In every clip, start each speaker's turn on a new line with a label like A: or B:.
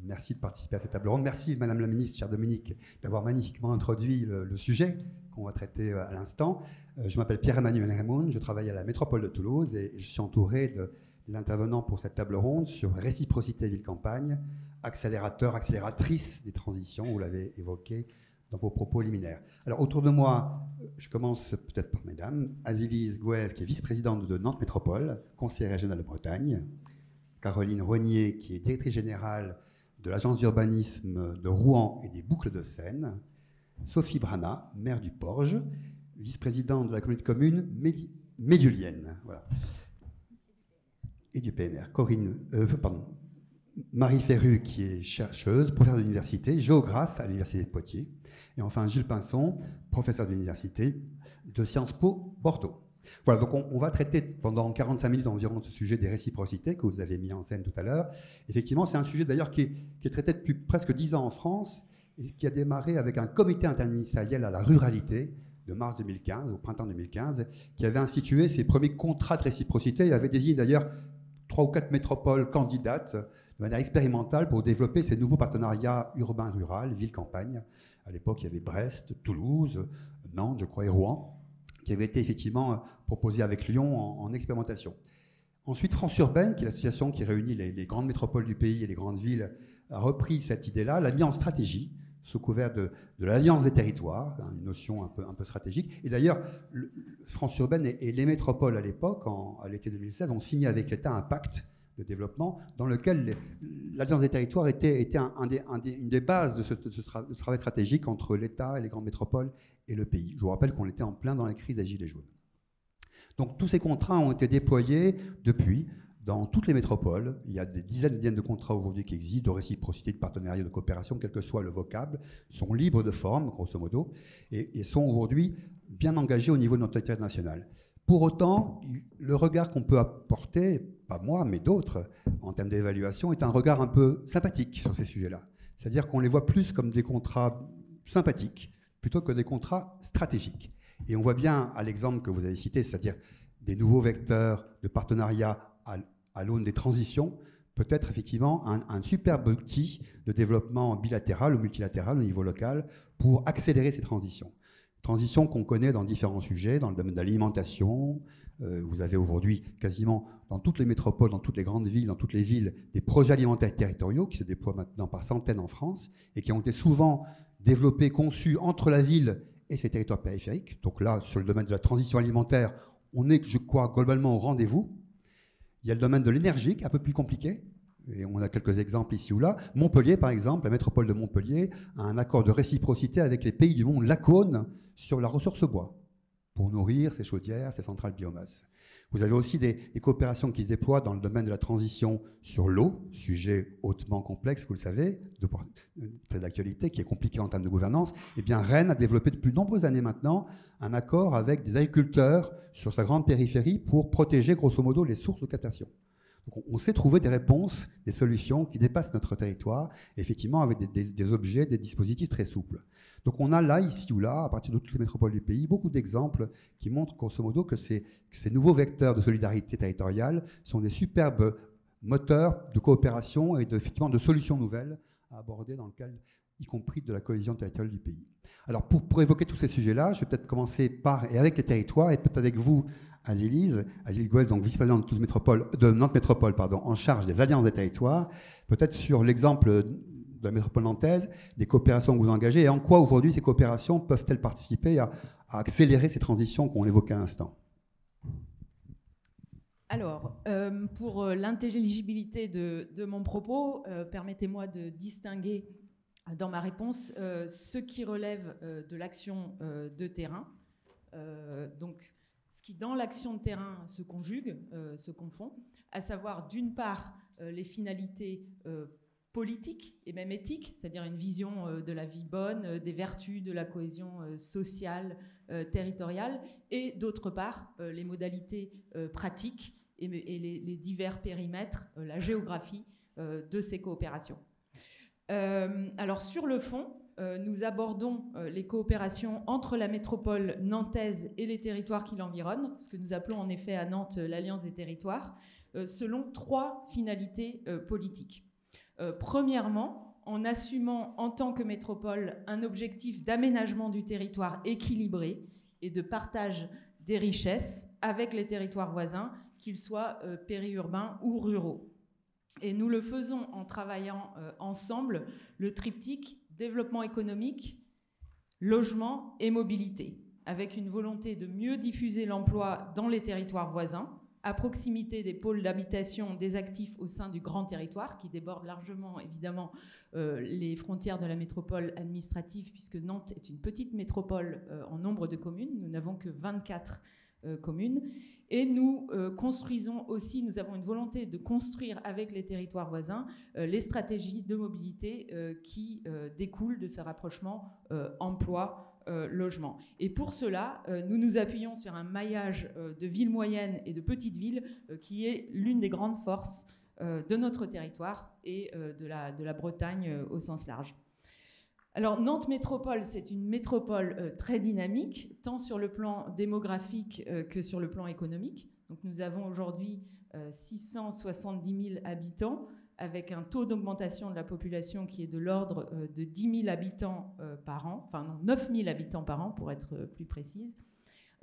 A: Merci de participer à cette table ronde. Merci, Madame la Ministre, chère Dominique, d'avoir magnifiquement introduit le sujet qu'on va traiter à l'instant. Je m'appelle Pierre-Emmanuel Raymond, je travaille à la métropole de Toulouse et je suis entouré des intervenants pour cette table ronde sur réciprocité ville-campagne, accélérateur, accélératrice des transitions, vous l'avez évoqué dans vos propos liminaires. Alors, autour de moi, je commence peut-être par mesdames. Azilise Gouez, qui est vice-présidente de Nantes Métropole, conseillère régionale de Bretagne. Caroline Rognier, qui est directrice générale de l'agence d'urbanisme de Rouen et des Boucles de Seine. Sophie Brana, maire du Porge, vice-présidente de la communauté de communes médulienne. Voilà. Et du PNR. Marie Ferru, qui est chercheuse, professeure d'université, géographe à l'université de Poitiers. Et enfin, Gilles Pinson, professeur d'université de Sciences Po Bordeaux. Voilà, donc on va traiter pendant 45 minutes environ de ce sujet des réciprocités que vous avez mis en scène tout à l'heure. Effectivement, c'est un sujet d'ailleurs qui est traité depuis presque 10 ans en France et qui a démarré avec un comité interministériel à la ruralité de mars 2015, au printemps 2015, qui avait institué ses premiers contrats de réciprocité et avait désigné d'ailleurs 3 ou 4 métropoles candidates de manière expérimentale pour développer ces nouveaux partenariats urbain-rural, ville-campagne. À l'époque, il y avait Brest, Toulouse, Nantes, je crois, et Rouen, qui avait été effectivement proposé avec Lyon en expérimentation. Ensuite, France Urbaine, qui est l'association qui réunit les grandes métropoles du pays et les grandes villes, a repris cette idée-là, l'a mis en stratégie, sous couvert de l'Alliance des territoires, une notion un peu stratégique. Et d'ailleurs, France Urbaine et les métropoles à l'époque, à l'été 2016, ont signé avec l'État un pacte de développement dans lequel l'Alliance des territoires était une des bases de ce travail stratégique entre l'État et les grandes métropoles et le pays. Je vous rappelle qu'on était en plein dans la crise des Gilets jaunes. Donc tous ces contrats ont été déployés depuis dans toutes les métropoles. Il y a des dizaines de contrats aujourd'hui qui existent, de réciprocité, de partenariat, de coopération, quel que soit le vocable, sont libres de forme, grosso modo, et sont aujourd'hui bien engagés au niveau de notre territoire national. Pour autant, le regard qu'on peut apporter, pas moi, mais d'autres, en termes d'évaluation, est un regard un peu sympathique sur ces sujets-là. C'est-à-dire qu'on les voit plus comme des contrats sympathiques plutôt que des contrats stratégiques. Et on voit bien, à l'exemple que vous avez cité, c'est-à-dire des nouveaux vecteurs de partenariat à l'aune des transitions, peut-être effectivement un superbe outil de développement bilatéral ou multilatéral au niveau local pour accélérer ces transitions. Transitions qu'on connaît dans différents sujets, dans le domaine de l'alimentation. Vous avez aujourd'hui quasiment dans toutes les métropoles, dans toutes les grandes villes, dans toutes les villes, des projets alimentaires territoriaux qui se déploient maintenant par centaines en France et qui ont été souvent développés, conçus entre la ville et ses territoires périphériques. Donc là, sur le domaine de la transition alimentaire, on est, je crois, globalement au rendez-vous. Il y a le domaine de l'énergie qui est un peu plus compliqué. Et on a quelques exemples ici ou là. Montpellier, par exemple, la métropole de Montpellier a un accord de réciprocité avec les pays du monde Lacaune sur la ressource bois pour nourrir ses chaudières, ses centrales biomasse. Vous avez aussi des coopérations qui se déploient dans le domaine de la transition sur l'eau, sujet hautement complexe, vous le savez, très d'actualité, qui est compliqué en termes de gouvernance. Eh bien, Rennes a développé depuis de nombreuses années maintenant un accord avec des agriculteurs sur sa grande périphérie pour protéger, grosso modo, les sources de captation. Donc on sait trouver des réponses, des solutions qui dépassent notre territoire, effectivement avec des objets, des dispositifs très souples. Donc on a là, ici ou là, à partir de toutes les métropoles du pays, beaucoup d'exemples qui montrent grosso modo que ces nouveaux vecteurs de solidarité territoriale sont des superbes moteurs de coopération et effectivement de solutions nouvelles à aborder dans le cadre, y compris de la cohésion territoriale du pays. Alors pour évoquer tous ces sujets-là, je vais peut-être commencer par, et avec les territoires, et peut-être avec vous, Azilise Gouez, donc vice-présidente de Nantes Métropole, en charge des alliances des territoires, peut-être sur l'exemple de la métropole nantaise, des coopérations que vous engagez, et en quoi aujourd'hui ces coopérations peuvent-elles participer à accélérer ces transitions qu'on évoquait à l'instant.
B: Alors, pour l'intelligibilité de mon propos, permettez-moi de distinguer dans ma réponse ce qui relève de l'action de terrain, donc ce qui dans l'action de terrain se conjugue, se confond, à savoir d'une part les finalités politiques et même éthiques, c'est-à-dire une vision de la vie bonne, des vertus de la cohésion sociale, territoriale, et d'autre part les modalités pratiques et les divers périmètres, la géographie de ces coopérations. Alors sur le fond, nous abordons les coopérations entre la métropole nantaise et les territoires qui l'environnent, ce que nous appelons en effet à Nantes l'Alliance des territoires, selon 3 finalités politiques. Premièrement, en assumant en tant que métropole un objectif d'aménagement du territoire équilibré et de partage des richesses avec les territoires voisins, qu'ils soient périurbains ou ruraux. Et nous le faisons en travaillant ensemble le triptyque développement économique, logement et mobilité, avec une volonté de mieux diffuser l'emploi dans les territoires voisins, à proximité des pôles d'habitation des actifs au sein du grand territoire, qui déborde largement, évidemment, les frontières de la métropole administrative, puisque Nantes est une petite métropole en nombre de communes. Nous n'avons que 24 communes. Et nous construisons aussi, nous avons une volonté de construire avec les territoires voisins les stratégies de mobilité qui découlent de ce rapprochement emploi-logement. Et pour cela, nous nous appuyons sur un maillage de villes moyennes et de petites villes qui est l'une des grandes forces de notre territoire et de la Bretagne au sens large. Alors, Nantes Métropole, c'est une métropole très dynamique, tant sur le plan démographique que sur le plan économique. Donc, nous avons aujourd'hui 670 000 habitants, avec un taux d'augmentation de la population qui est de l'ordre de 10 000 habitants par an, enfin non, 9 000 habitants par an, pour être plus précise.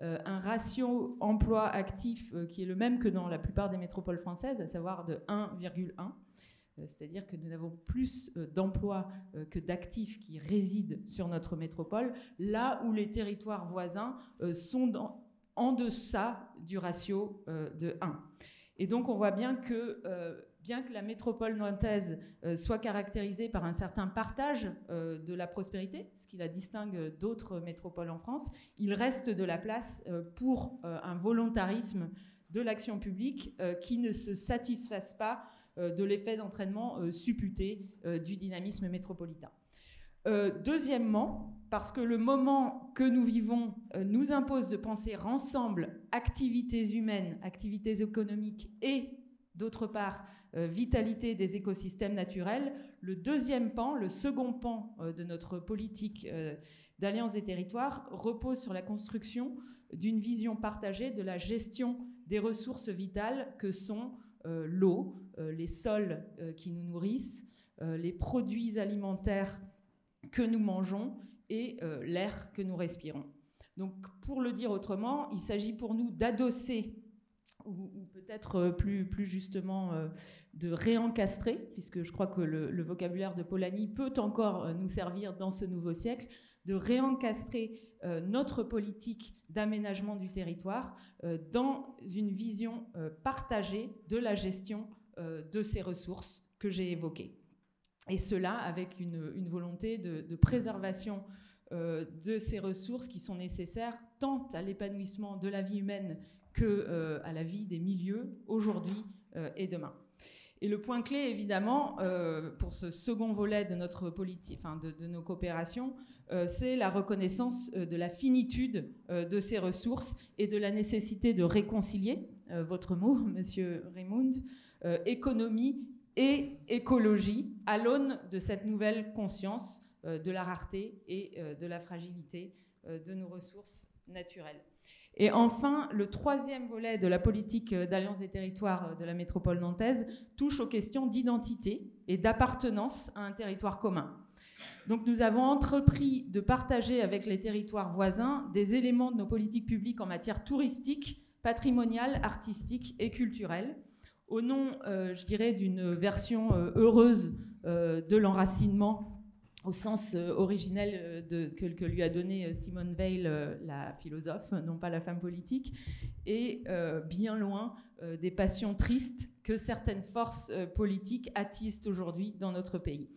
B: Un ratio emploi actif qui est le même que dans la plupart des métropoles françaises, à savoir de 1,1. C'est-à-dire que nous avons plus d'emplois que d'actifs qui résident sur notre métropole, là où les territoires voisins sont en deçà du ratio de 1. Et donc on voit bien que la métropole nantaise soit caractérisée par un certain partage de la prospérité, ce qui la distingue d'autres métropoles en France, il reste de la place pour un volontarisme de l'action publique qui ne se satisfasse pas de l'effet d'entraînement supputé du dynamisme métropolitain. Deuxièmement, parce que le moment que nous vivons nous impose de penser ensemble activités humaines, activités économiques et, d'autre part, vitalité des écosystèmes naturels, le deuxième pan, le second pan de notre politique d'Alliance des territoires repose sur la construction d'une vision partagée de la gestion des ressources vitales que sont l'eau, les sols qui nous nourrissent, les produits alimentaires que nous mangeons et l'air que nous respirons. Donc, pour le dire autrement, il s'agit pour nous d'adosser, ou peut-être plus justement de réencastrer, puisque je crois que le vocabulaire de Polanyi peut encore nous servir dans ce nouveau siècle, de réencastrer notre politique d'aménagement du territoire dans une vision partagée de la gestion de ces ressources que j'ai évoquées. Et cela avec une volonté de préservation de ces ressources qui sont nécessaires tant à l'épanouissement de la vie humaine qu'à la vie des milieux aujourd'hui et demain. Et le point clé, évidemment, pour ce second volet de notre politique, enfin de nos coopérations, c'est la reconnaissance de la finitude de ces ressources et de la nécessité de réconcilier, votre mot, Monsieur Raymond, économie et écologie à l'aune de cette nouvelle conscience de la rareté et de la fragilité de nos ressources naturelles. Et enfin, le troisième volet de la politique d'Alliance des territoires de la métropole nantaise touche aux questions d'identité et d'appartenance à un territoire commun. Donc nous avons entrepris de partager avec les territoires voisins des éléments de nos politiques publiques en matière touristique, patrimoniale, artistique et culturelle, au nom, je dirais, d'une version heureuse de l'enracinement au sens originel que lui a donné Simone Weil, la philosophe, non pas la femme politique, et bien loin des passions tristes que certaines forces politiques attisent aujourd'hui dans notre pays.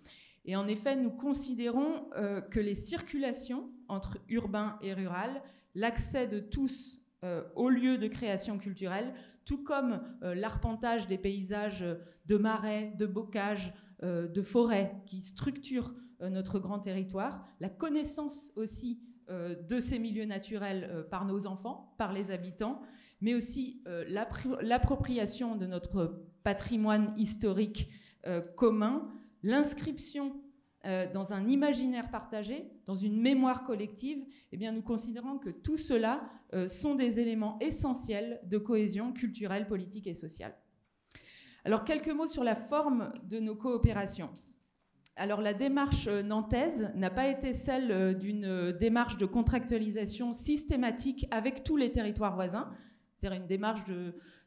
B: Et en effet, nous considérons que les circulations entre urbain et rural, l'accès de tous aux lieux de création culturelle, tout comme l'arpentage des paysages de marais, de bocages, de forêts qui structurent notre grand territoire, la connaissance aussi de ces milieux naturels par nos enfants, par les habitants, mais aussi l'appropriation de notre patrimoine historique commun, l'inscription dans un imaginaire partagé, dans une mémoire collective, eh bien, nous considérons que tout cela sont des éléments essentiels de cohésion culturelle, politique et sociale. Alors, quelques mots sur la forme de nos coopérations. Alors, la démarche nantaise n'a pas été celle d'une démarche de contractualisation systématique avec tous les territoires voisins, c'est-à-dire une démarche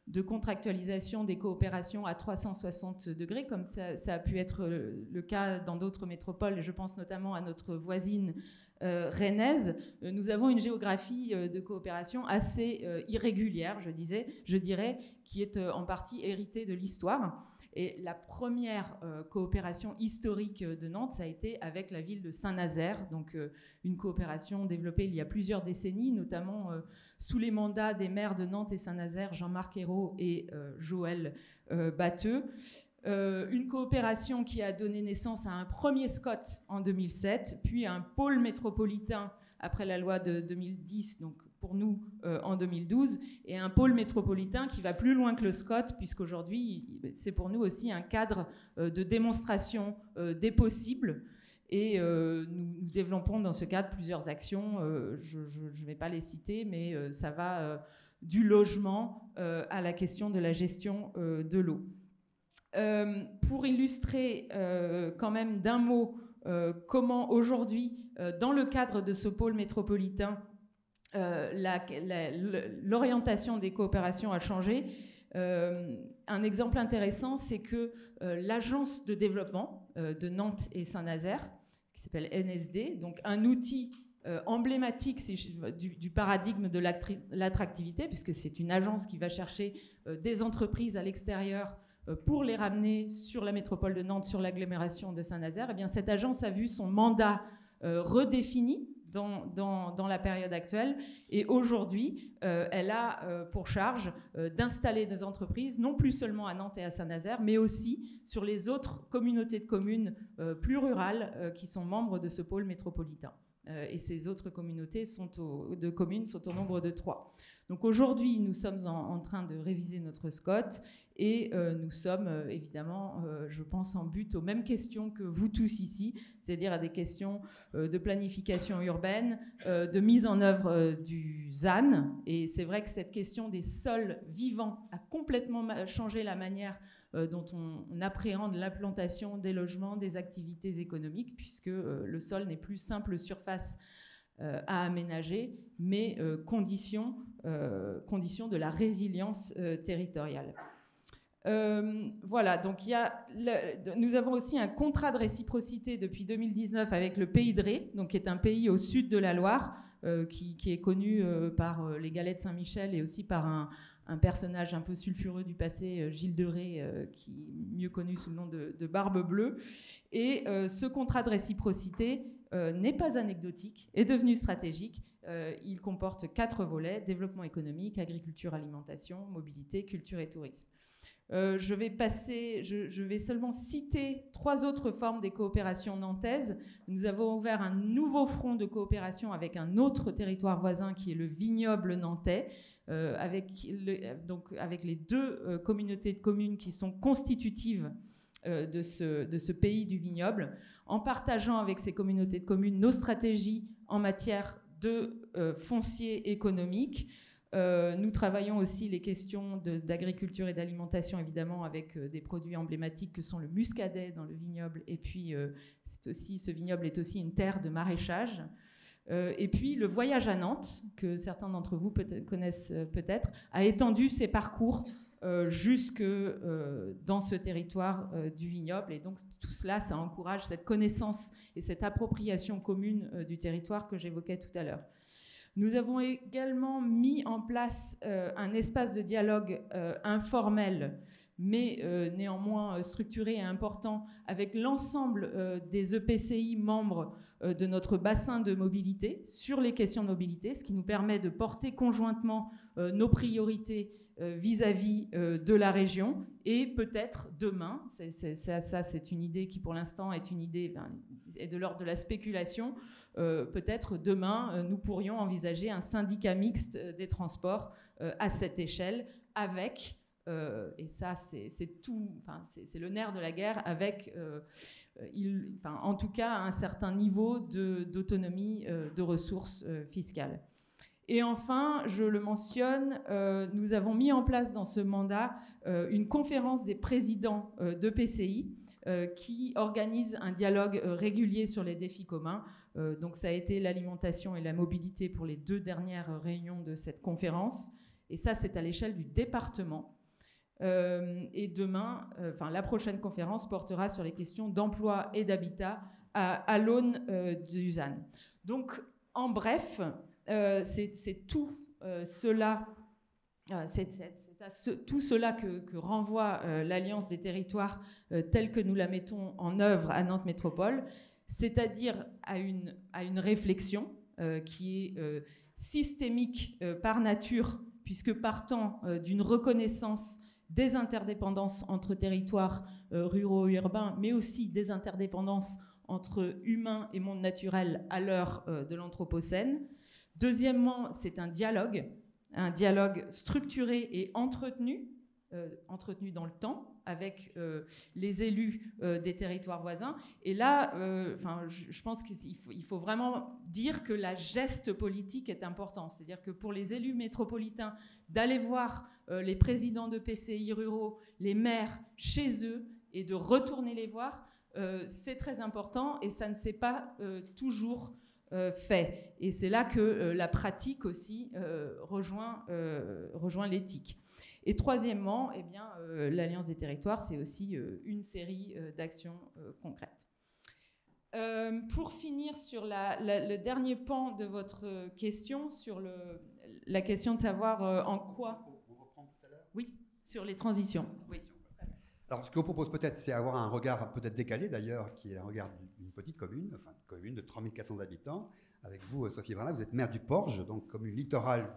B: de contractualisation des coopérations à 360 degrés, comme ça a pu être le cas dans d'autres métropoles, et je pense notamment à notre voisine rennaise. Nous avons une géographie de coopération assez irrégulière, je dirais, qui est en partie héritée de l'histoire. Et la première coopération historique de Nantes, ça a été avec la ville de Saint-Nazaire, donc une coopération développée il y a plusieurs décennies, notamment sous les mandats des maires de Nantes et Saint-Nazaire, Jean-Marc Ayrault et Joël Batteux. Une coopération qui a donné naissance à un premier SCOT en 2007, puis à un pôle métropolitain après la loi de 2010, donc pour nous en 2012, et un pôle métropolitain qui va plus loin que le SCOT, puisqu'aujourd'hui, c'est pour nous aussi un cadre de démonstration des possibles. Et nous développons dans ce cadre plusieurs actions. Je ne vais pas les citer, mais ça va du logement à la question de la gestion de l'eau. Pour illustrer quand même d'un mot comment aujourd'hui, dans le cadre de ce pôle métropolitain, l'orientation des coopérations a changé. Un exemple intéressant, c'est que l'agence de développement de Nantes et Saint-Nazaire, qui s'appelle NSD, donc un outil emblématique du paradigme de l'attractivité, puisque c'est une agence qui va chercher des entreprises à l'extérieur pour les ramener sur la métropole de Nantes, sur l'agglomération de Saint-Nazaire. Eh bien, cette agence a vu son mandat redéfini dans la période actuelle, et aujourd'hui elle a pour charge d'installer des entreprises non plus seulement à Nantes et à Saint-Nazaire, mais aussi sur les autres communautés de communes plus rurales qui sont membres de ce pôle métropolitain. Et ces autres communautés de communes sont au nombre de 3. Donc aujourd'hui, nous sommes en train de réviser notre SCOT, et nous sommes évidemment, je pense, en but aux mêmes questions que vous tous ici, c'est-à-dire à des questions de planification urbaine, de mise en œuvre du ZAN. Et c'est vrai que cette question des sols vivants a complètement changé la manière dont on appréhende l'implantation des logements, des activités économiques, puisque le sol n'est plus simple surface à aménager, mais condition de la résilience territoriale. Voilà, donc nous avons aussi un contrat de réciprocité depuis 2019 avec le Pays de Ré, donc qui est un pays au sud de la Loire, qui est connu par les galets de Saint-Michel, et aussi par un personnage un peu sulfureux du passé, Gilles de Ré, qui est mieux connu sous le nom de Barbe Bleue. Et ce contrat de réciprocité n'est pas anecdotique, est devenu stratégique. Il comporte 4 volets: développement économique, agriculture, alimentation, mobilité, culture et tourisme. Je vais seulement citer 3 autres formes des coopérations nantaises. Nous avons ouvert un nouveau front de coopération avec un autre territoire voisin qui est le vignoble nantais, avec les 2 communautés de communes qui sont constitutives de ce pays du vignoble, en partageant avec ces communautés de communes nos stratégies en matière de foncier économique. Nous travaillons aussi les questions d'agriculture et d'alimentation, évidemment, avec des produits emblématiques que sont le muscadet dans le vignoble, et puis ce vignoble est aussi une terre de maraîchage. Et puis le voyage à Nantes, que certains d'entre vous connaissent peut-être, a étendu ses parcours jusque dans ce territoire du vignoble, et donc tout cela, ça encourage cette connaissance et cette appropriation commune du territoire que j'évoquais tout à l'heure. Nous avons également mis en place un espace de dialogue informel, mais néanmoins structuré et important, avec l'ensemble des EPCI membres de notre bassin de mobilité sur les questions de mobilité, ce qui nous permet de porter conjointement nos priorités vis-à-vis de la région, et peut-être demain, ça c'est une idée qui pour l'instant est une idée est de l'ordre de la spéculation, peut-être demain nous pourrions envisager un syndicat mixte des transports à cette échelle, avec et ça c'est tout, c'est le nerf de la guerre, avec en tout cas un certain niveau d'autonomie de ressources fiscales. Et enfin, je le mentionne, nous avons mis en place dans ce mandat une conférence des présidents de PCI qui organise un dialogue régulier sur les défis communs. Donc ça a été l'alimentation et la mobilité pour les 2 dernières réunions de cette conférence. Et ça, c'est à l'échelle du département. Et demain, la prochaine conférence portera sur les questions d'emploi et d'habitat à l'aune du ZAN. Donc, en bref, c'est tout cela, tout cela que renvoie l'Alliance des territoires telle que nous la mettons en œuvre à Nantes Métropole, c'est-à-dire à une réflexion qui est systémique par nature, puisque partant d'une reconnaissance des interdépendances entre territoires ruraux et urbains, mais aussi des interdépendances entre humains et monde naturel à l'heure de l'Anthropocène. Deuxièmement, c'est un dialogue structuré et entretenu dans le temps avec les élus des territoires voisins. Et là, je pense qu'il faut vraiment dire que la geste politique est important. C'est-à-dire que pour les élus métropolitains, d'aller voir les présidents de PCI ruraux, les maires chez eux et de retourner les voir, c'est très important et ça ne s'est pas toujours fait. Et c'est là que la pratique aussi rejoint l'éthique. Et troisièmement, l'Alliance des territoires, c'est aussi une série d'actions concrètes. Pour finir sur le dernier pan de votre question, sur la question de savoir en quoi...
A: On reprend tout à l'heure ?
B: Oui, sur les transitions. Oui.
A: Alors, ce que je vous propose peut-être, c'est avoir un regard peut-être décalé d'ailleurs, qui est un regard d'une petite commune, enfin une commune de 3400 habitants. Avec vous, Sophie Brinla, vous êtes maire du Porge, donc commune littorale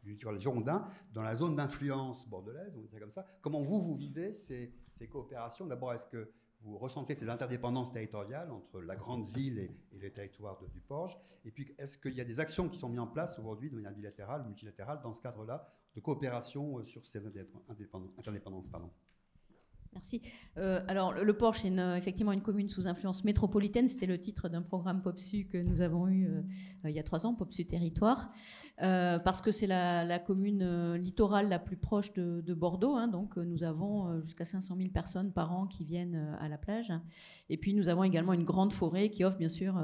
A: du littoral girondin, dans la zone d'influence bordelaise, on dirait comme ça. Comment vous vivez ces coopérations ? D'abord, est-ce que vous ressentez ces interdépendances territoriales entre la grande ville et les territoires du Porge ? Et puis, est-ce qu'il y a des actions qui sont mises en place aujourd'hui de manière bilatérale ou multilatérale dans ce cadre-là de coopération sur ces interdépendances, pardon ?
C: Merci. Alors, le Porge, c'est effectivement une commune sous influence métropolitaine. C'était le titre d'un programme POPSU que nous avons eu il y a 3 ans, POPSU Territoire, parce que c'est la commune littorale la plus proche de Bordeaux. Hein, donc, nous avons jusqu'à 500 000 personnes par an qui viennent à la plage. Et puis, nous avons également une grande forêt qui offre, bien sûr,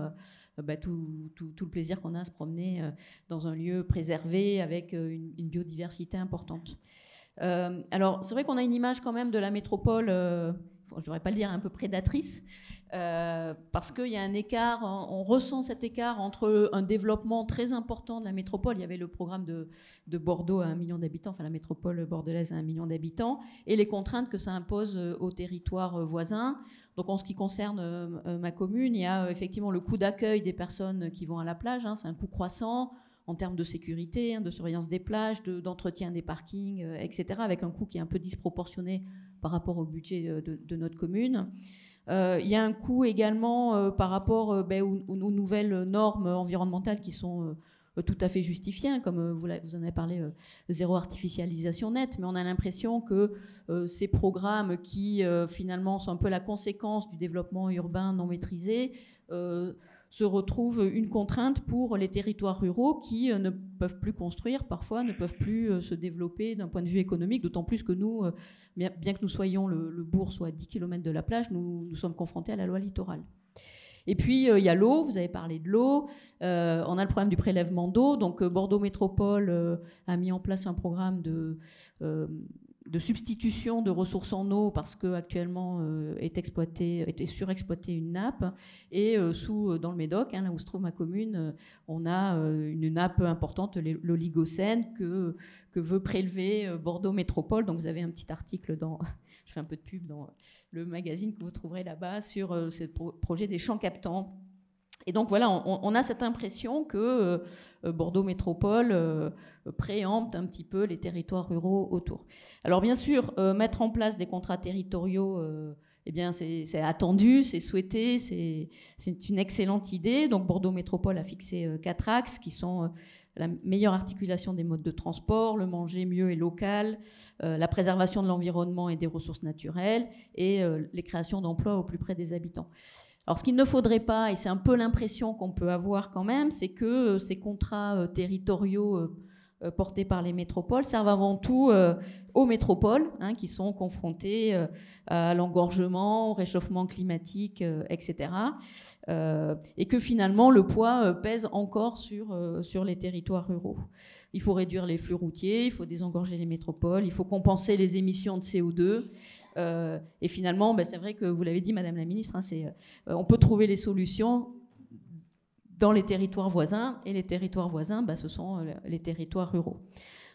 C: tout le plaisir qu'on a à se promener dans un lieu préservé avec une biodiversité importante. Alors, c'est vrai qu'on a une image quand même de la métropole, je ne devrais pas le dire, un peu prédatrice, parce qu'il y a un écart, on ressent cet écart entre un développement très important de la métropole. Il y avait le programme de Bordeaux à 1 million d'habitants, enfin la métropole bordelaise à 1 million d'habitants, et les contraintes que ça impose aux territoires voisins. Donc, en ce qui concerne ma commune, il y a effectivement le coût d'accueil des personnes qui vont à la plage, hein, c'est un coût croissant, en termes de sécurité, de surveillance des plages, d'entretien des parkings, etc., avec un coût qui est un peu disproportionné par rapport au budget de notre commune. Il y a un coût également par rapport aux nouvelles normes environnementales qui sont tout à fait justifiées, hein, comme vous en avez parlé, zéro artificialisation nette, mais on a l'impression que ces programmes qui finalement sont un peu la conséquence du développement urbain non maîtrisé se retrouve une contrainte pour les territoires ruraux qui ne peuvent plus construire, parfois ne peuvent plus se développer d'un point de vue économique, d'autant plus que nous, bien que nous soyons le bourg soit à 10 km de la plage, nous sommes confrontés à la loi littorale. Et puis, il y a l'eau, vous avez parlé de l'eau, on a le problème du prélèvement d'eau, donc Bordeaux Métropole a mis en place un programme de substitution de ressources en eau parce qu'actuellement est surexploitée une nappe. Et dans le Médoc, hein, là où se trouve ma commune, on a une nappe importante, l'Oligocène, que veut prélever Bordeaux Métropole. Donc vous avez un petit article je fais un peu de pub dans le magazine que vous trouverez là-bas sur ce projet des champs captants. Et donc voilà, on a cette impression que Bordeaux Métropole préempte un petit peu les territoires ruraux autour. Alors bien sûr, mettre en place des contrats territoriaux, c'est attendu, c'est souhaité, c'est une excellente idée. Donc Bordeaux Métropole a fixé 4 axes qui sont la meilleure articulation des modes de transport, le manger mieux et local, la préservation de l'environnement et des ressources naturelles et les créations d'emplois au plus près des habitants. Alors, ce qu'il ne faudrait pas, et c'est un peu l'impression qu'on peut avoir quand même, c'est que ces contrats territoriaux portés par les métropoles servent avant tout aux métropoles, hein, qui sont confrontées à l'engorgement, au réchauffement climatique, etc. Et que finalement, le poids pèse encore sur les territoires ruraux. Il faut réduire les flux routiers, il faut désengorger les métropoles, il faut compenser les émissions de CO2. Et finalement, c'est vrai que vous l'avez dit, Madame la Ministre, hein, on peut trouver les solutions dans les territoires voisins, et les territoires voisins, ce sont les territoires ruraux.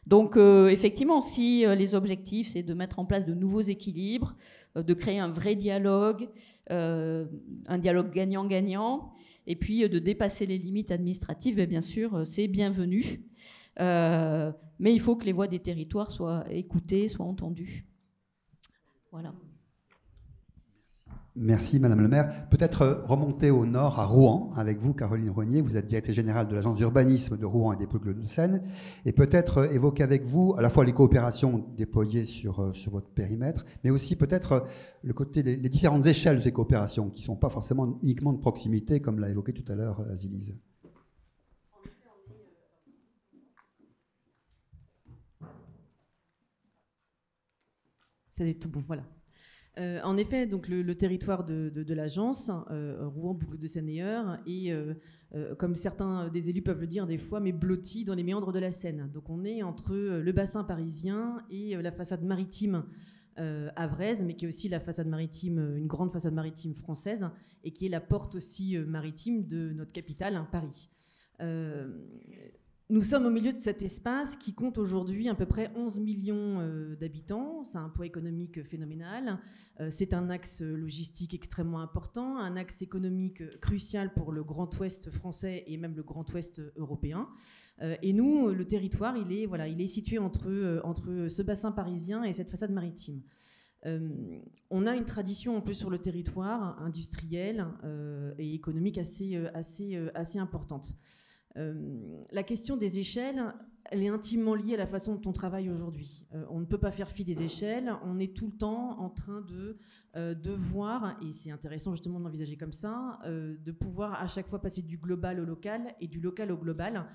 C: Donc effectivement, si les objectifs, c'est de mettre en place de nouveaux équilibres, de créer un vrai dialogue, un dialogue gagnant-gagnant, et puis de dépasser les limites administratives, bien sûr, c'est bienvenu. Mais il faut que les voix des territoires soient écoutées, soient entendues. Voilà.
A: Merci, Madame le maire. Peut-être remonter au nord, à Rouen, avec vous, Caroline Rognier. Vous êtes directrice générale de l'agence d'urbanisme de Rouen et des Pouilles-de-Seine. Et peut-être évoquer avec vous à la fois les coopérations déployées sur votre périmètre, mais aussi peut-être le côté des les différentes échelles de ces coopérations, qui ne sont pas forcément uniquement de proximité, comme l'a évoqué tout à l'heure Azilise.
D: C'est tout bon, voilà. En effet, donc le territoire de l'agence, Rouen, Boucles-de-Seine-et-Eure, est, comme certains des élus peuvent le dire des fois, mais blotti dans les méandres de la Seine. Donc on est entre le bassin parisien et la façade maritime havraise, mais qui est aussi la façade maritime, une grande façade maritime française, et qui est la porte aussi maritime de notre capitale, hein, Paris. Nous sommes au milieu de cet espace qui compte aujourd'hui à peu près 11 millions d'habitants. C'est un poids économique phénoménal. C'est un axe logistique extrêmement important, un axe économique crucial pour le Grand Ouest français et même le Grand Ouest européen. Et nous, le territoire, il est situé entre ce bassin parisien et cette façade maritime. On a une tradition en plus sur le territoire industrielle et économique assez importante. La question des échelles, elle est intimement liée à la façon dont on travaille aujourd'hui. On ne peut pas faire fi des échelles, on est tout le temps en train de voir, et c'est intéressant justement d'envisager comme ça, de pouvoir à chaque fois passer du global au local et du local au global,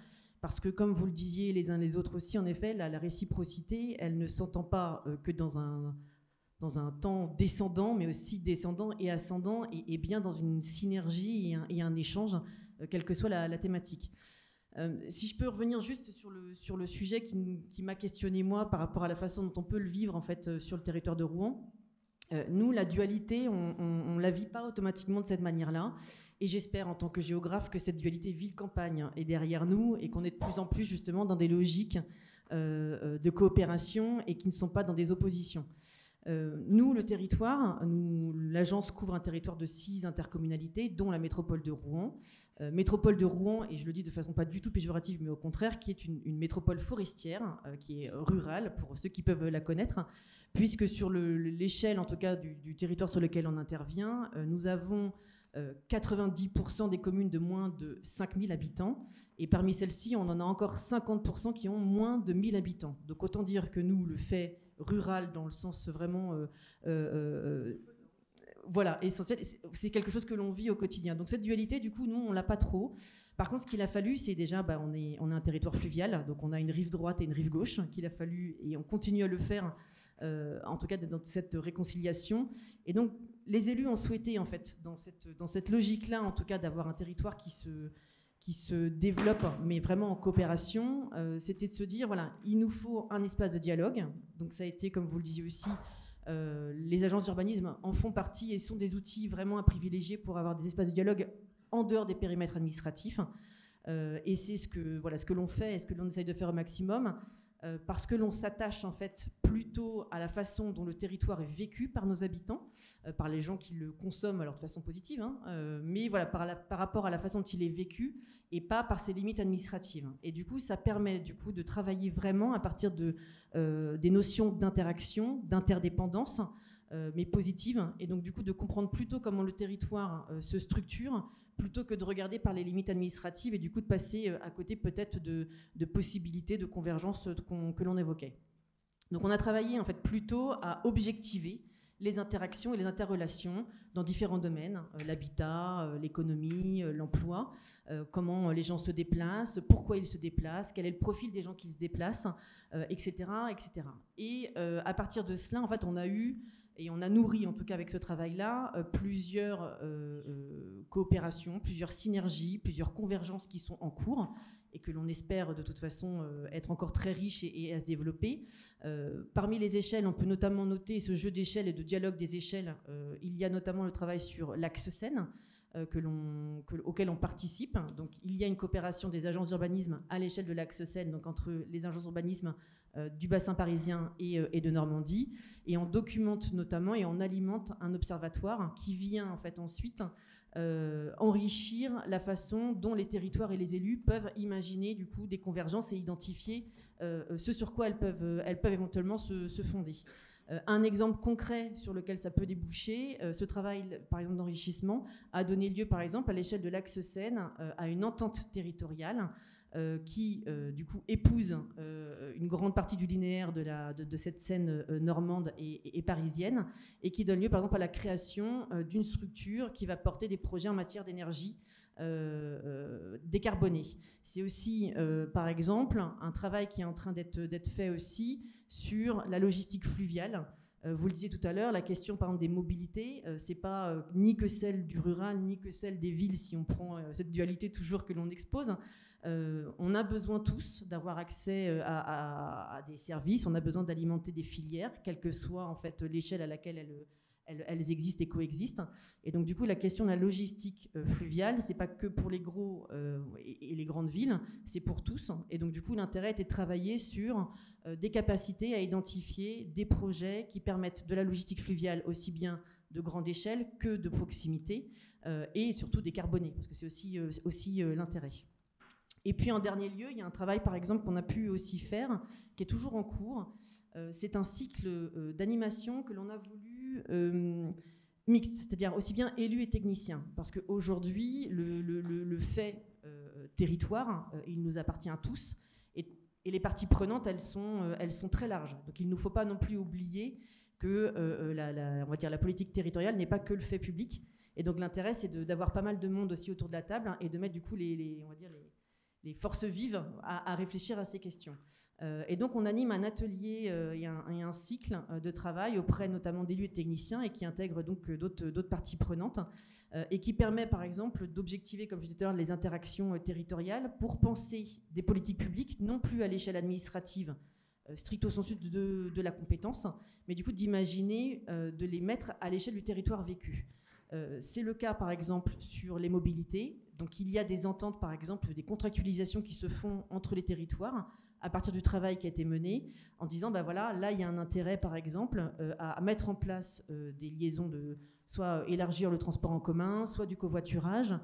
D: parce que comme vous le disiez les uns les autres aussi, en effet, la réciprocité, elle ne s'entend pas que dans un temps descendant, mais aussi descendant et ascendant, et bien dans une synergie et un échange, quelle que soit la thématique. Si je peux revenir juste sur le sujet qui m'a questionné moi par rapport à la façon dont on peut le vivre en fait sur le territoire de Rouen, nous la dualité on la vit pas automatiquement de cette manière-là, et j'espère en tant que géographe que cette dualité ville-campagne est derrière nous et qu'on est de plus en plus justement dans des logiques de coopération et qui ne sont pas dans des oppositions. Nous, le territoire, l'agence couvre un territoire de 6 intercommunalités, dont la métropole de Rouen. Métropole de Rouen, et je le dis de façon pas du tout péjorative, mais au contraire, qui est une métropole forestière, qui est rurale, pour ceux qui peuvent la connaître, puisque sur l'échelle, en tout cas, du territoire sur lequel on intervient, nous avons 90% des communes de moins de 5000 habitants, et parmi celles-ci, on en a encore 50% qui ont moins de 1000 habitants. Donc autant dire que nous, le fait rural dans le sens vraiment voilà, essentiel, c'est quelque chose que l'on vit au quotidien. Donc cette dualité, du coup, nous, on l'a pas trop. Par contre, ce qu'il a fallu, c'est déjà, on est un territoire fluvial, donc on a une rive droite et une rive gauche qu'il a fallu, et on continue à le faire, en tout cas dans cette réconciliation. Et donc, les élus ont souhaité, en fait, dans cette logique-là, en tout cas, d'avoir un territoire qui se développe, mais vraiment en coopération, c'était de se dire, voilà, il nous faut un espace de dialogue. Donc ça a été, comme vous le disiez aussi, les agences d'urbanisme en font partie et sont des outils vraiment à privilégier pour avoir des espaces de dialogue en dehors des périmètres administratifs. Et c'est ce que l'on fait et ce que l'on essaye de faire au maximum, parce que l'on s'attache en fait plutôt à la façon dont le territoire est vécu par nos habitants, par les gens qui le consomment, alors de façon positive, hein, mais voilà, par rapport à la façon dont il est vécu et pas par ses limites administratives. Et du coup, ça permet du coup de travailler vraiment à partir des notions d'interaction, d'interdépendance, mais positives, et donc du coup de comprendre plutôt comment le territoire se structure, plutôt que de regarder par les limites administratives et du coup de passer à côté peut-être de possibilités de convergence que l'on évoquait. Donc on a travaillé en fait plutôt à objectiver les interactions et les interrelations dans différents domaines, l'habitat, l'économie, l'emploi, comment les gens se déplacent, pourquoi ils se déplacent, quel est le profil des gens qui se déplacent, etc., etc. Et à partir de cela, en fait, on a eu, et on a nourri, en tout cas avec ce travail-là, plusieurs coopérations, plusieurs synergies, plusieurs convergences qui sont en cours et que l'on espère de toute façon être encore très riches et à se développer. Parmi les échelles, on peut notamment noter ce jeu d'échelles et de dialogue des échelles. Il y a notamment le travail sur l'axe Seine, auquel on participe. Donc, il y a une coopération des agences d'urbanisme à l'échelle de l'axe Seine, donc entre les agences d'urbanisme du bassin parisien et de Normandie. Et on documente notamment et on alimente un observatoire qui vient en fait ensuite enrichir la façon dont les territoires et les élus peuvent imaginer du coup des convergences et identifier ce sur quoi elles peuvent éventuellement se fonder. Un exemple concret sur lequel ça peut déboucher, ce travail par exemple d'enrichissement a donné lieu par exemple à l'échelle de l'axe Seine à une entente territoriale qui du coup épouse une grande partie du linéaire de cette Seine normande et parisienne, et qui donne lieu par exemple à la création d'une structure qui va porter des projets en matière d'énergie décarbonée. C'est aussi par exemple un travail qui est en train d'être fait aussi sur la logistique fluviale. Vous le disiez tout à l'heure, la question par exemple des mobilités, c'est pas ni que celle du rural ni que celle des villes, si on prend cette dualité toujours que l'on expose. On a besoin tous d'avoir accès à des services, on a besoin d'alimenter des filières, quelle que soit en fait l'échelle à laquelle elles existent et coexistent. Et donc du coup, la question de la logistique fluviale, c'est pas que pour les gros et les grandes villes, c'est pour tous. Et donc du coup, l'intérêt était de travailler sur des capacités à identifier des projets qui permettent de la logistique fluviale aussi bien de grande échelle que de proximité et surtout décarbonée, parce que c'est aussi l'intérêt. Et puis en dernier lieu, il y a un travail par exemple qu'on a pu aussi faire, qui est toujours en cours. C'est un cycle d'animation que l'on a voulu mixte, c'est-à-dire aussi bien élus et techniciens. Parce qu'aujourd'hui, le fait territoire, il nous appartient à tous. Et les parties prenantes, elles sont très larges. Donc il ne nous faut pas non plus oublier que on va dire, la politique territoriale n'est pas que le fait public. Et donc l'intérêt, c'est d'avoir pas mal de monde aussi autour de la table, hein, et de mettre du coup on va dire les forces vives à réfléchir à ces questions. Et donc on anime un atelier et un cycle de travail auprès notamment d'élus et de techniciens, et qui intègre donc d'autres parties prenantes, et qui permet par exemple d'objectiver, comme je disais tout à l'heure, les interactions territoriales pour penser des politiques publiques non plus à l'échelle administrative stricto sensu de la compétence, mais du coup d'imaginer de les mettre à l'échelle du territoire vécu. C'est le cas, par exemple, sur les mobilités. Donc, il y a des ententes, par exemple, des contractualisations qui se font entre les territoires à partir du travail qui a été mené, en disant, ben voilà, là, il y a un intérêt, par exemple, à mettre en place des liaisons soit élargir le transport en commun, soit du covoiturage,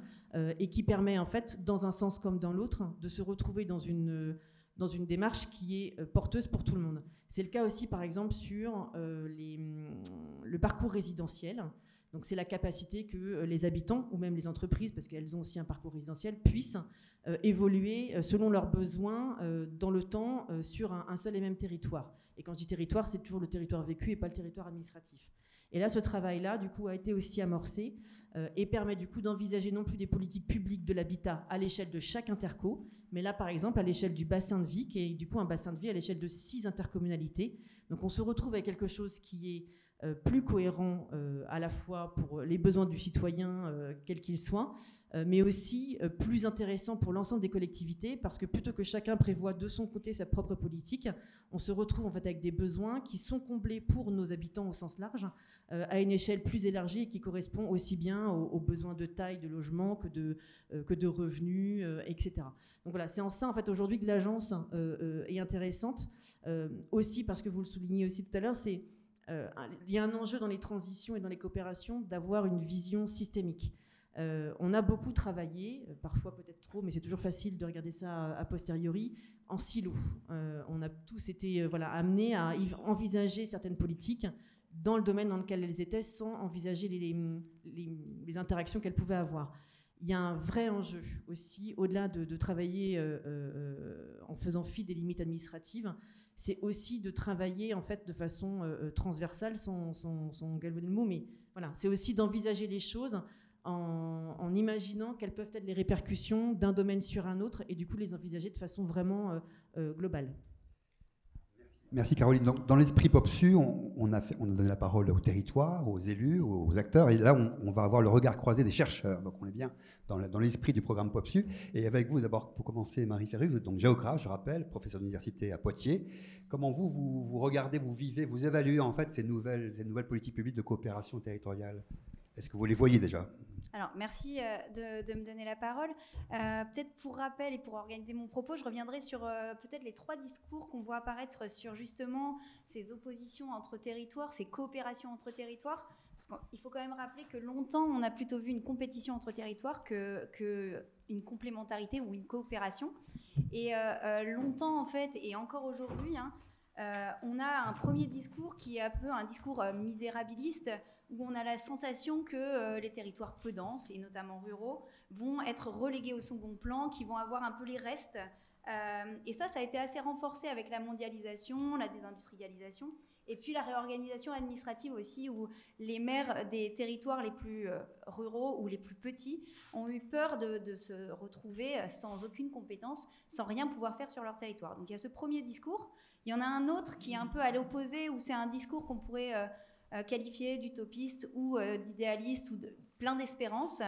D: et qui permet, en fait, dans un sens comme dans l'autre, de se retrouver dans une démarche qui est porteuse pour tout le monde. C'est le cas aussi, par exemple, sur le parcours résidentiel. Donc c'est la capacité que les habitants ou même les entreprises, parce qu'elles ont aussi un parcours résidentiel, puissent évoluer selon leurs besoins dans le temps sur un seul et même territoire. Et quand je dis territoire, c'est toujours le territoire vécu et pas le territoire administratif. Et là, ce travail-là, du coup, a été aussi amorcé et permet du coup d'envisager non plus des politiques publiques de l'habitat à l'échelle de chaque interco, mais là, par exemple, à l'échelle du bassin de vie, qui est du coup un bassin de vie à l'échelle de 6 intercommunalités. Donc on se retrouve avec quelque chose qui est plus cohérent à la fois pour les besoins du citoyen, quel qu'il soit, mais aussi plus intéressant pour l'ensemble des collectivités, parce que plutôt que chacun prévoit de son côté sa propre politique, on se retrouve en fait avec des besoins qui sont comblés pour nos habitants au sens large, à une échelle plus élargie, et qui correspond aussi bien aux besoins de taille de logement que de revenus, etc. Donc voilà, c'est en ça en fait aujourd'hui que l'agence est intéressante, aussi parce que vous le soulignez aussi tout à l'heure, il y a un enjeu dans les transitions et dans les coopérations d'avoir une vision systémique. On a beaucoup travaillé, parfois peut-être trop, mais c'est toujours facile de regarder ça a posteriori, en silo. On a tous été amenés à envisager certaines politiques dans le domaine dans lequel elles étaient, sans envisager les interactions qu'elles pouvaient avoir. il y a un vrai enjeu aussi, au-delà de travailler en faisant fi des limites administratives, c'est aussi de travailler en fait de façon transversale, sans galvauder le mot, mais voilà, c'est aussi d'envisager les choses en imaginant quelles peuvent être les répercussions d'un domaine sur un autre et du coup les envisager de façon vraiment globale.
A: Merci Caroline. Donc, dans l'esprit POPSU, on a donné la parole aux territoires, aux élus, aux acteurs, et là on va avoir le regard croisé des chercheurs. Donc on est bien dans l'esprit du programme POPSU. Et avec vous, d'abord pour commencer, Marie Ferru, vous êtes donc géographe, je rappelle, professeur d'université à Poitiers. Comment vous regardez, vous vivez, vous évaluez en fait ces nouvelles politiques publiques de coopération territoriale? Est-ce que vous les voyez déjà?
E: Alors, merci de me donner la parole. Peut-être pour rappel et pour organiser mon propos, je reviendrai sur peut-être les 3 discours qu'on voit apparaître sur justement ces oppositions entre territoires, ces coopérations entre territoires. Parce qu'il faut quand même rappeler que longtemps, on a plutôt vu une compétition entre territoires que une complémentarité ou une coopération. Et longtemps, en fait, et encore aujourd'hui, on a un premier discours qui est un peu un discours misérabiliste, où on a la sensation que les territoires peu denses, et notamment ruraux, vont être relégués au second plan, qui vont avoir un peu les restes. Et ça a été assez renforcé avec la mondialisation, la désindustrialisation, et puis la réorganisation administrative aussi, où les maires des territoires les plus ruraux ou les plus petits ont eu peur de se retrouver sans aucune compétence, sans rien pouvoir faire sur leur territoire. Donc il y a ce premier discours. Il y en a un autre qui est un peu à l'opposé, où c'est un discours qu'on pourrait qualifié d'utopiste ou d'idéaliste ou de plein d'espérance,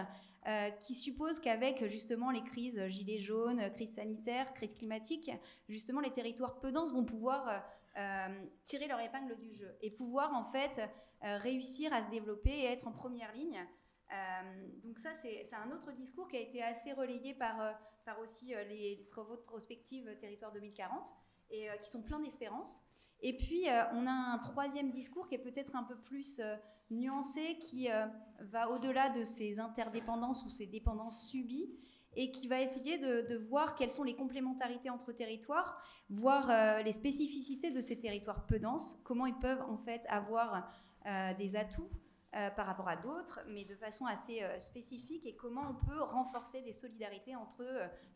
E: qui suppose qu'avec justement les crises gilets jaunes, crise sanitaire, crise climatique, justement les territoires peu denses vont pouvoir tirer leur épingle du jeu et pouvoir en fait réussir à se développer et être en première ligne. Donc ça c'est un autre discours qui a été assez relayé par aussi les travaux de prospective Territoire 2040 et qui sont pleins d'espérance. Et puis, on a un troisième discours qui est peut-être un peu plus nuancé, qui va au-delà de ces interdépendances ou ces dépendances subies, et qui va essayer de voir quelles sont les complémentarités entre territoires, voir les spécificités de ces territoires peu denses, comment ils peuvent en fait avoir des atouts par rapport à d'autres, mais de façon assez spécifique, et comment on peut renforcer des solidarités entre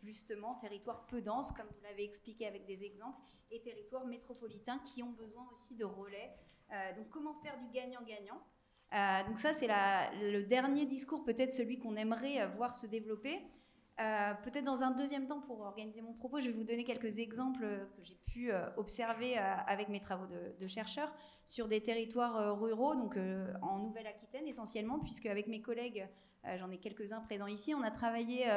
E: justement territoires peu denses, comme vous l'avez expliqué avec des exemples, et territoires métropolitains qui ont besoin aussi de relais. Donc comment faire du gagnant-gagnant. Donc ça c'est le dernier discours, peut-être celui qu'on aimerait voir se développer. Peut-être dans un deuxième temps, pour organiser mon propos, je vais vous donner quelques exemples que j'ai pu observer avec mes travaux de chercheurs sur des territoires ruraux, donc en Nouvelle-Aquitaine essentiellement, puisque avec mes collègues, j'en ai quelques-uns présents ici, on a travaillé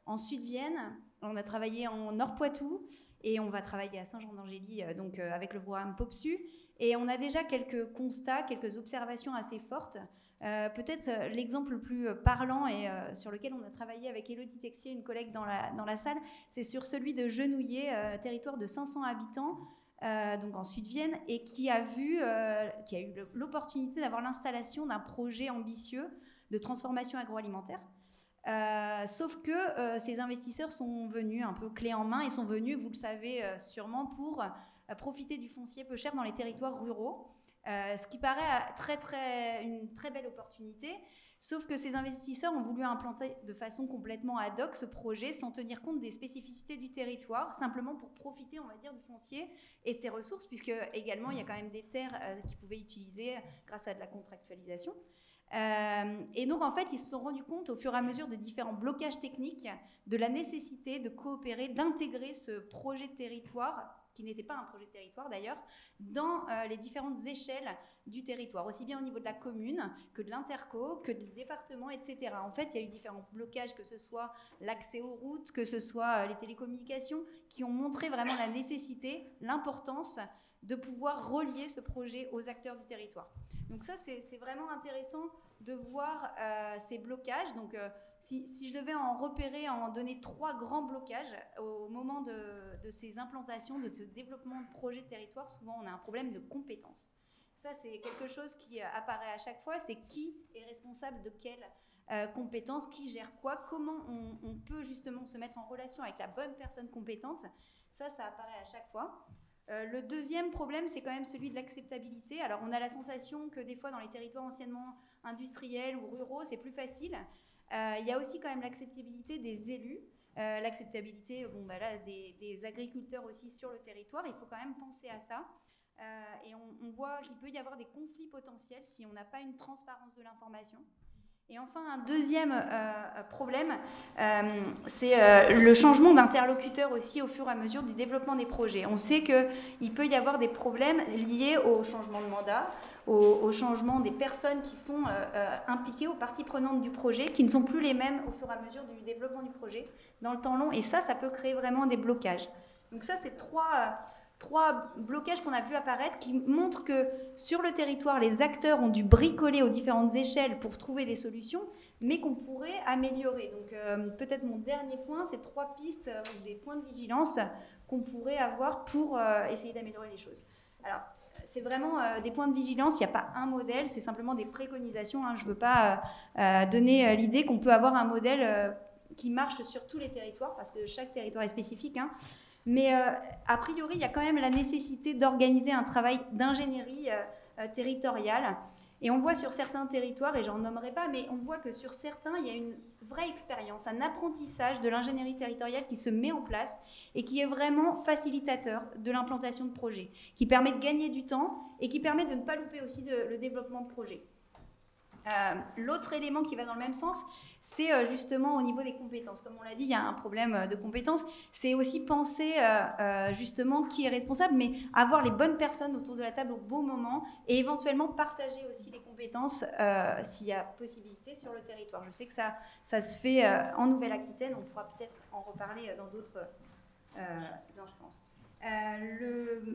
E: en Sud-Vienne, on a travaillé en Nord-Poitou, et on va travailler à Saint-Jean-d'Angély, donc avec le programme POPSU, et on a déjà quelques constats, quelques observations assez fortes. Peut-être l'exemple le plus parlant et sur lequel on a travaillé avec Élodie Texier, une collègue dans la salle, c'est sur celui de Genouillé, territoire de 500 habitants, donc en Sud-Vienne, et qui a eu l'opportunité d'avoir l'installation d'un projet ambitieux de transformation agroalimentaire. Sauf que ces investisseurs sont venus un peu clé en main et sont venus, vous le savez sûrement, pour profiter du foncier peu cher dans les territoires ruraux. Ce qui paraît une très belle opportunité, sauf que ces investisseurs ont voulu implanter de façon complètement ad hoc ce projet sans tenir compte des spécificités du territoire, simplement pour profiter, on va dire, du foncier et de ses ressources, puisque également il y a quand même des terres qu'ils pouvaient utiliser grâce à de la contractualisation. Et donc en fait ils se sont rendus compte au fur et à mesure de différents blocages techniques de la nécessité de coopérer, d'intégrer ce projet de territoire, qui n'était pas un projet de territoire d'ailleurs, dans les différentes échelles du territoire, aussi bien au niveau de la commune que de l'interco, que du département, etc. En fait, il y a eu différents blocages, que ce soit l'accès aux routes, que ce soit les télécommunications, qui ont montré vraiment la nécessité, l'importance de pouvoir relier ce projet aux acteurs du territoire. Donc ça, c'est vraiment intéressant de voir ces blocages. Donc si je devais en repérer, en donner 3 grands blocages au moment de ces implantations, de ce développement de projets de territoire, souvent on a un problème de compétences. Ça, c'est quelque chose qui apparaît à chaque fois, c'est qui est responsable de quelles compétences, qui gère quoi, comment on peut justement se mettre en relation avec la bonne personne compétente. Ça apparaît à chaque fois. Le deuxième problème, c'est quand même celui de l'acceptabilité. Alors, on a la sensation que des fois, dans les territoires anciennement industriels ou ruraux, c'est plus facile. Il y a aussi quand même l'acceptabilité des élus, l'acceptabilité des agriculteurs aussi sur le territoire. Il faut quand même penser à ça. Et on voit qu'il peut y avoir des conflits potentiels si on n'a pas une transparence de l'information. Et enfin, un deuxième problème, c'est le changement d'interlocuteur aussi au fur et à mesure du développement des projets. On sait qu'il peut y avoir des problèmes liés au changement de mandat, au changement des personnes qui sont impliquées, aux parties prenantes du projet, qui ne sont plus les mêmes au fur et à mesure du développement du projet dans le temps long. Et ça peut créer vraiment des blocages. Donc ça, c'est trois blocages qu'on a vu apparaître qui montrent que sur le territoire, les acteurs ont dû bricoler aux différentes échelles pour trouver des solutions, mais qu'on pourrait améliorer. Donc peut-être mon dernier point, c'est 3 pistes ou des points de vigilance qu'on pourrait avoir pour essayer d'améliorer les choses. Alors, c'est vraiment des points de vigilance, il n'y a pas un modèle, c'est simplement des préconisations. Je ne veux pas donner l'idée qu'on peut avoir un modèle qui marche sur tous les territoires, parce que chaque territoire est spécifique. Mais a priori, il y a quand même la nécessité d'organiser un travail d'ingénierie territoriale. Et on voit sur certains territoires, et j'en nommerai pas, mais on voit que sur certains, il y a une vraie expérience, un apprentissage de l'ingénierie territoriale qui se met en place et qui est vraiment facilitateur de l'implantation de projets, qui permet de gagner du temps et qui permet de ne pas louper aussi le développement de projets. L'autre élément qui va dans le même sens, c'est justement au niveau des compétences. Comme on l'a dit, il y a un problème de compétences. C'est aussi penser justement qui est responsable, mais avoir les bonnes personnes autour de la table au bon moment et éventuellement partager aussi les compétences s'il y a possibilité sur le territoire. Je sais que ça se fait en Nouvelle-Aquitaine. On pourra peut-être en reparler dans d'autres instances.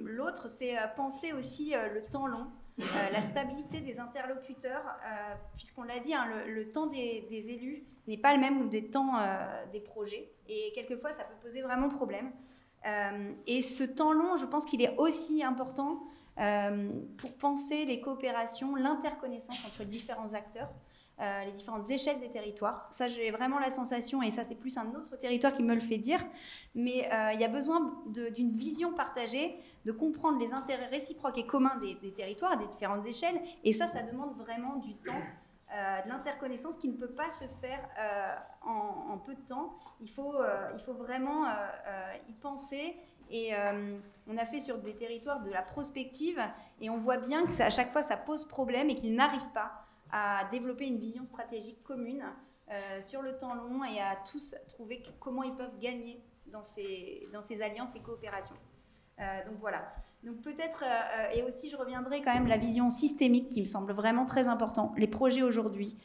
E: L'autre, c'est penser aussi le temps long. La stabilité des interlocuteurs, puisqu'on l'a dit, le temps des élus n'est pas le même ou des temps des projets. Et quelquefois, ça peut poser vraiment problème. Et ce temps long, je pense qu'il est aussi important pour penser les coopérations, l'interconnaissance entre les différents acteurs, les différentes échelles des territoires. Ça, j'ai vraiment la sensation, et ça, c'est plus un autre territoire qui me le fait dire, mais il y a besoin d'une vision partagée, de comprendre les intérêts réciproques et communs des territoires à des différentes échelles, et ça demande vraiment du temps, de l'interconnaissance qui ne peut pas se faire en peu de temps. Il faut vraiment y penser. Et on a fait sur des territoires de la prospective, et on voit bien que à chaque fois, ça pose problème et qu'ils n'arrivent pas à développer une vision stratégique commune sur le temps long et à tous trouver comment ils peuvent gagner dans ces alliances et coopérations. Donc voilà. Donc peut-être, et aussi je reviendrai quand même la vision systémique qui me semble vraiment très important. Les projets aujourd'hui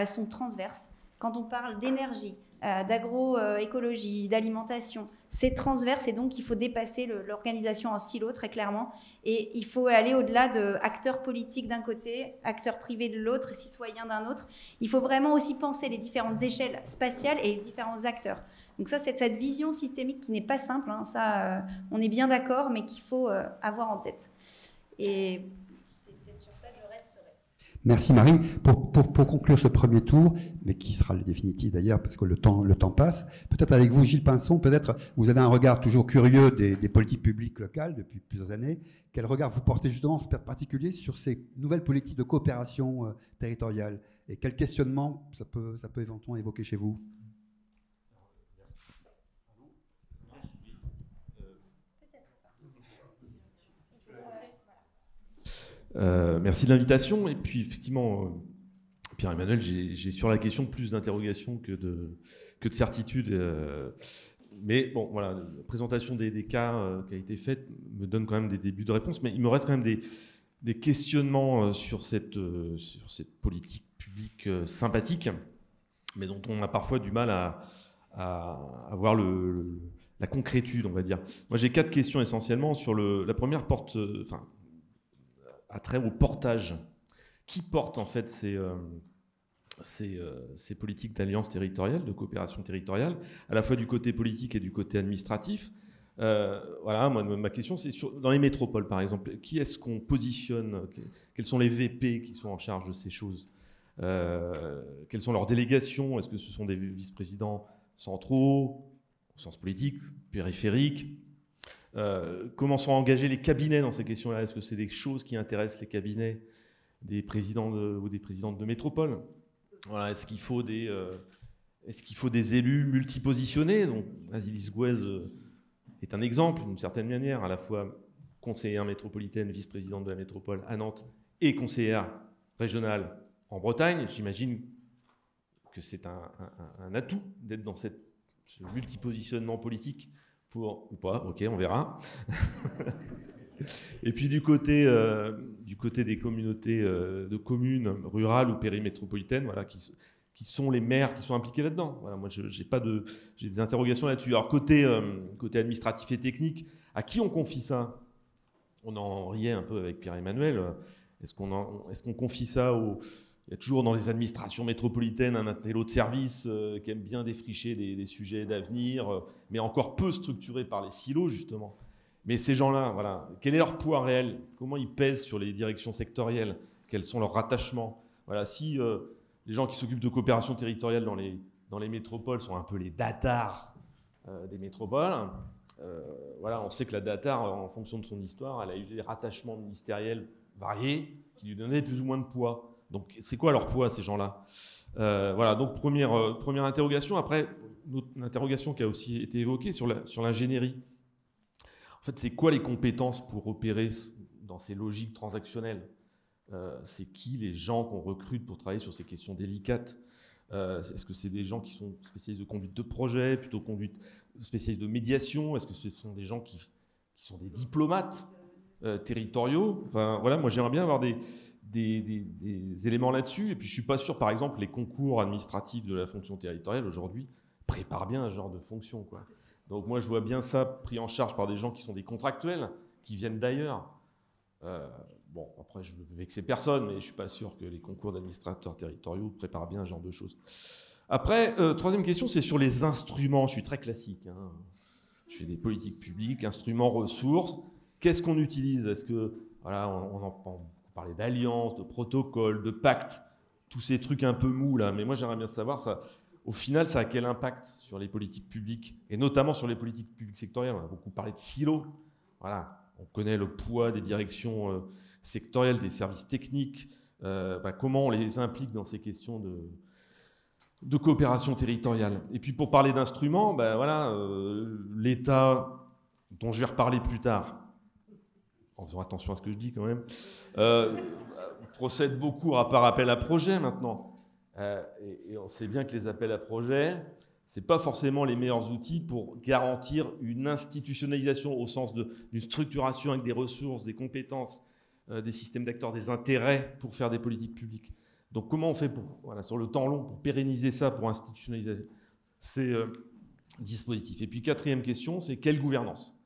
E: sont transverses. Quand on parle d'énergie, d'agroécologie, d'alimentation, c'est transverse et donc il faut dépasser l'organisation en silo très clairement et il faut aller au-delà de acteurs politiques d'un côté, acteurs privés de l'autre, citoyens d'un autre. Il faut vraiment aussi penser les différentes échelles spatiales et les différents acteurs. Donc ça, c'est cette vision systémique qui n'est pas simple, on est bien d'accord, mais qu'il faut avoir en tête. Et c'est peut-être sur ça que je resterai.
A: Merci Marie. Pour conclure ce premier tour, mais qui sera le définitif d'ailleurs, parce que le temps passe, peut-être avec vous, Gilles Pinson, peut-être vous avez un regard toujours curieux des politiques publiques locales depuis plusieurs années. Quel regard vous portez justement en particulier sur ces nouvelles politiques de coopération territoriale? Et quel questionnement ça peut éventuellement évoquer chez vous?
F: Merci de l'invitation. Et puis, effectivement, Pierre-Emmanuel, j'ai sur la question plus d'interrogations que de certitudes. Mais bon, voilà, la présentation des cas qui a été faite me donne quand même des débuts de réponse. Mais il me reste quand même des questionnements sur cette politique publique sympathique, mais dont on a parfois du mal à voir la concrétude, on va dire. Moi, j'ai 4 questions essentiellement. La première porte... à trait au portage. Qui porte en fait ces politiques d'alliance territoriale, de coopération territoriale, à la fois du côté politique et du côté administratif? Voilà, moi, ma question, c'est dans les métropoles, par exemple, qui est-ce qu'on positionne? Quels sont les VP qui sont en charge de ces choses? Quelles sont leurs délégations? Est-ce que ce sont des vice-présidents centraux, au sens politique, périphériques? Comment sont engagés les cabinets dans ces questions-là? Est-ce que c'est des choses qui intéressent les cabinets des présidents ou des présidentes de métropole? Voilà, est-ce qu'il faut des élus multipositionnés? Donc, Azilis Gouez est un exemple, d'une certaine manière, à la fois conseillère métropolitaine, vice-présidente de la métropole à Nantes et conseillère régionale en Bretagne. J'imagine que c'est un atout d'être dans ce multipositionnement politique ou pas, ok, on verra. Et puis du côté des communautés de communes rurales ou périmétropolitaines, voilà, qui sont les maires qui sont impliqués là-dedans. Voilà, moi, j'ai des interrogations là-dessus. Alors côté administratif et technique, à qui on confie ça? On en riait un peu avec Pierre-Emmanuel. Est-ce qu'on confie ça Il y a toujours dans les administrations métropolitaines un intello de service qui aime bien défricher des sujets d'avenir, mais encore peu structurés par les silos, justement. Mais ces gens-là, voilà, quel est leur poids réel? Comment ils pèsent sur les directions sectorielles? Quels sont leurs rattachements? Voilà, si les gens qui s'occupent de coopération territoriale dans les métropoles sont un peu les datards des métropoles, voilà, on sait que la datar, en fonction de son histoire, elle a eu des rattachements ministériels variés qui lui donnaient plus ou moins de poids. Donc, c'est quoi leur poids, ces gens-là? Voilà, donc première interrogation. Après, une interrogation qui a aussi été évoquée sur l'ingénierie. En fait, c'est quoi les compétences pour opérer dans ces logiques transactionnelles? C'est qui les gens qu'on recrute pour travailler sur ces questions délicates? Est-ce que c'est des gens qui sont spécialistes de conduite de projet, plutôt spécialistes de médiation? Est-ce que ce sont des gens qui sont des diplomates territoriaux? Enfin, voilà, moi j'aimerais bien avoir des éléments là-dessus. Et puis je ne suis pas sûr, par exemple, les concours administratifs de la fonction territoriale aujourd'hui préparent bien un genre de fonction, quoi. Donc moi je vois bien ça pris en charge par des gens qui sont des contractuels, qui viennent d'ailleurs. Bon, après je ne veux vexer personne, mais je ne suis pas sûr que les concours d'administrateurs territoriaux préparent bien un genre de choses. Après, troisième question, c'est sur les instruments. Je suis très classique, hein. Je fais des politiques publiques, instruments, ressources. Qu'est-ce qu'on utilise? Est-ce que, voilà, on parlait d'alliances, de protocoles, de pactes, tous ces trucs un peu mous là. Mais moi j'aimerais bien savoir ça. Au final, ça a quel impact sur les politiques publiques, et notamment sur les politiques publiques sectorielles? On a beaucoup parlé de silos. Voilà, on connaît le poids des directions sectorielles, des services techniques. Comment on les implique dans ces questions de coopération territoriale? Et puis pour parler d'instruments, voilà, l'État, dont je vais reparler plus tard, en faisant attention à ce que je dis quand même, procède beaucoup par appel à projet maintenant. Et on sait bien que les appels à projets, ce n'est pas forcément les meilleurs outils pour garantir une institutionnalisation au sens d'une structuration avec des ressources, des compétences, des systèmes d'acteurs, des intérêts pour faire des politiques publiques. Donc comment on fait voilà, sur le temps long pour pérenniser ça, pour institutionnaliser ces dispositifs? Et puis quatrième question, c'est quelle gouvernance?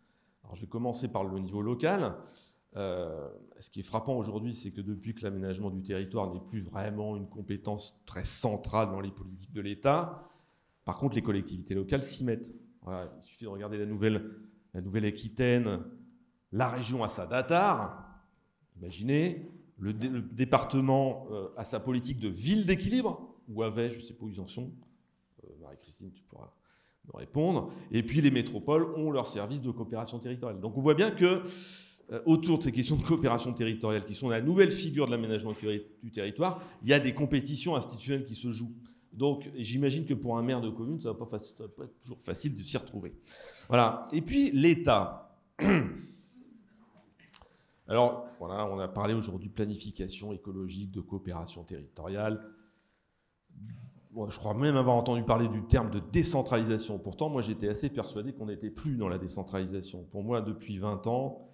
F: Alors je vais commencer par le niveau local. Ce qui est frappant aujourd'hui, c'est que depuis que l'aménagement du territoire n'est plus vraiment une compétence très centrale dans les politiques de l'État, par contre, les collectivités locales s'y mettent. Voilà, il suffit de regarder la Nouvelle-Aquitaine, la région a sa datar. Imaginez, le département a sa politique de ville d'équilibre, ou avait, je ne sais pas où ils en sont. Marie-Christine, tu pourras me répondre. Et puis les métropoles ont leur service de coopération territoriale. Donc on voit bien que autour de ces questions de coopération territoriale, qui sont la nouvelle figure de l'aménagement du territoire, il y a des compétitions institutionnelles qui se jouent. Donc j'imagine que pour un maire de commune, ça ne va pas être toujours facile de s'y retrouver. Voilà. Et puis l'État. Alors voilà, on a parlé aujourd'hui de planification écologique, de coopération territoriale. Bon, je crois même avoir entendu parler du terme de décentralisation. Pourtant, moi j'étais assez persuadé qu'on n'était plus dans la décentralisation. Pour moi, depuis 20 ans,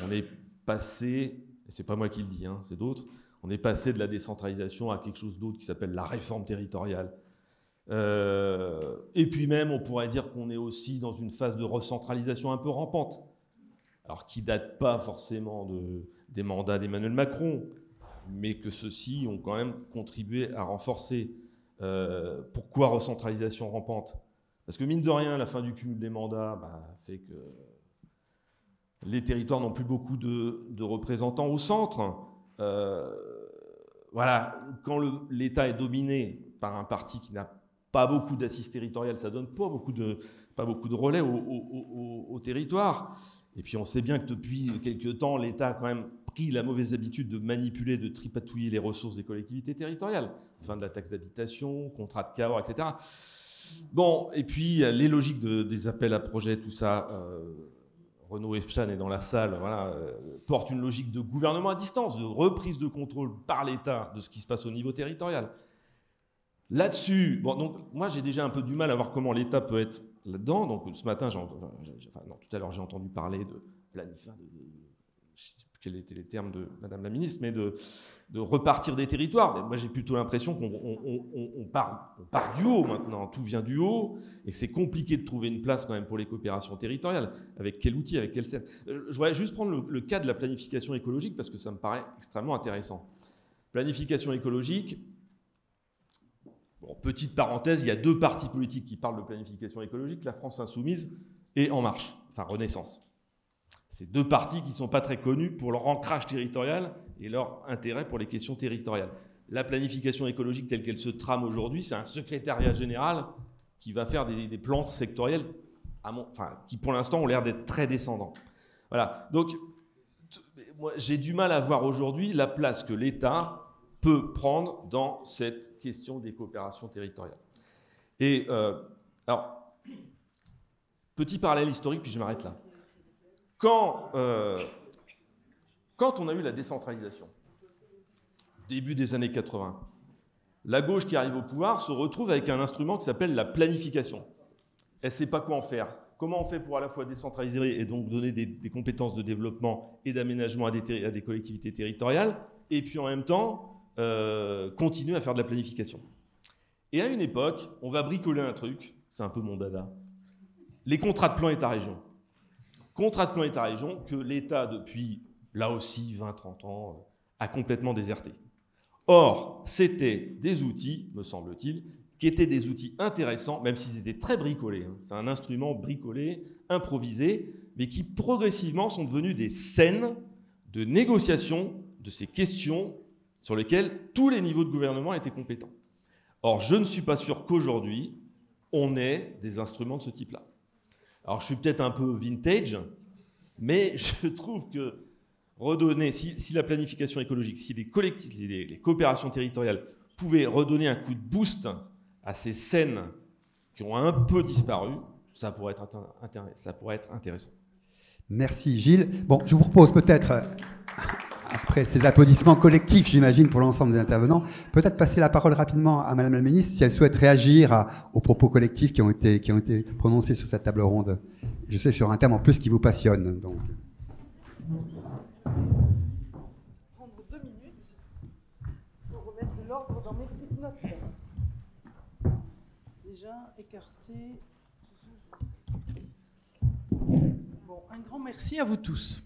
F: on est passé, et c'est pas moi qui le dis, hein, c'est d'autres, on est passé de la décentralisation à quelque chose d'autre qui s'appelle la réforme territoriale. Et puis même, on pourrait dire qu'on est aussi dans une phase de recentralisation un peu rampante. Alors qui date pas forcément des mandats d'Emmanuel Macron, mais que ceux-ci ont quand même contribué à renforcer. Pourquoi recentralisation rampante? Parce que mine de rien, la fin du cumul des mandats fait que les territoires n'ont plus beaucoup de représentants au centre. Voilà, quand l'État est dominé par un parti qui n'a pas beaucoup d'assises territoriales, ça donne pas beaucoup de relais au territoire. Et puis on sait bien que depuis quelques temps, l'État a quand même pris la mauvaise habitude de manipuler, de tripatouiller les ressources des collectivités territoriales. Fin de la taxe d'habitation, contrat de Cahors, etc. Bon, et puis les logiques des appels à projets, tout ça, Renaud Espchan est dans la salle, voilà, porte une logique de gouvernement à distance, de reprise de contrôle par l'État de ce qui se passe au niveau territorial. Là-dessus, bon, donc moi j'ai déjà un peu du mal à voir comment l'État peut être là-dedans. Donc ce matin, tout à l'heure j'ai entendu parler de planifier, je ne sais plus quels étaient les termes de Madame la Ministre, mais de repartir des territoires. Mais moi j'ai plutôt l'impression qu'on part du haut maintenant, tout vient du haut, et que c'est compliqué de trouver une place quand même pour les coopérations territoriales. Avec quel outil, avec quelle scène. Je voudrais juste prendre le cas de la planification écologique parce que ça me paraît extrêmement intéressant. Planification écologique. Bon, petite parenthèse, il y a 2 partis politiques qui parlent de planification écologique, la France Insoumise et En Marche, enfin Renaissance. C'est 2 partis qui ne sont pas très connus pour leur ancrage territorial et leur intérêt pour les questions territoriales. La planification écologique telle qu'elle se trame aujourd'hui, c'est un secrétariat général qui va faire des plans sectoriels qui pour l'instant ont l'air d'être très descendants. Voilà. Donc, moi, j'ai du mal à voir aujourd'hui la place que l'État peut prendre dans cette question des coopérations territoriales. Et alors, petit parallèle historique, puis je m'arrête là. Quand on a eu la décentralisation, début des années 80, la gauche qui arrive au pouvoir se retrouve avec un instrument qui s'appelle la planification. Elle ne sait pas quoi en faire. Comment on fait pour à la fois décentraliser et donc donner des compétences de développement et d'aménagement à des collectivités territoriales, et puis en même temps continuer à faire de la planification. Et à une époque, on va bricoler un truc, c'est un peu mon dada, les contrats de plan État-région. Contrats de plan État-région que l'État, depuis, là aussi, 20-30 ans, a complètement déserté. Or, c'était des outils, me semble-t-il, qui étaient des outils intéressants, même s'ils étaient très bricolés. Hein. C'est un instrument bricolé, improvisé, mais qui progressivement sont devenus des scènes de négociation de ces questions sur lesquelles tous les niveaux de gouvernement étaient compétents. Or, je ne suis pas sûr qu'aujourd'hui, on ait des instruments de ce type-là. Alors, je suis peut-être un peu vintage, mais je trouve que redonner, si la planification écologique, si les coopérations territoriales pouvaient redonner un coup de boost à ces scènes qui ont un peu disparu, ça pourrait être intéressant.
A: Merci Gilles. Bon, je vous propose peut-être, après ces applaudissements collectifs, j'imagine, pour l'ensemble des intervenants, peut-être passer la parole rapidement à Madame la Ministre, si elle souhaite réagir aux propos collectifs qui ont été prononcés sur cette table ronde. Je sais, sur un thème en plus qui vous passionne. Donc.
G: Prendre 2 minutes pour remettre de l'ordre dans mes petites notes. Déjà écarté. Bon, un grand merci à vous tous.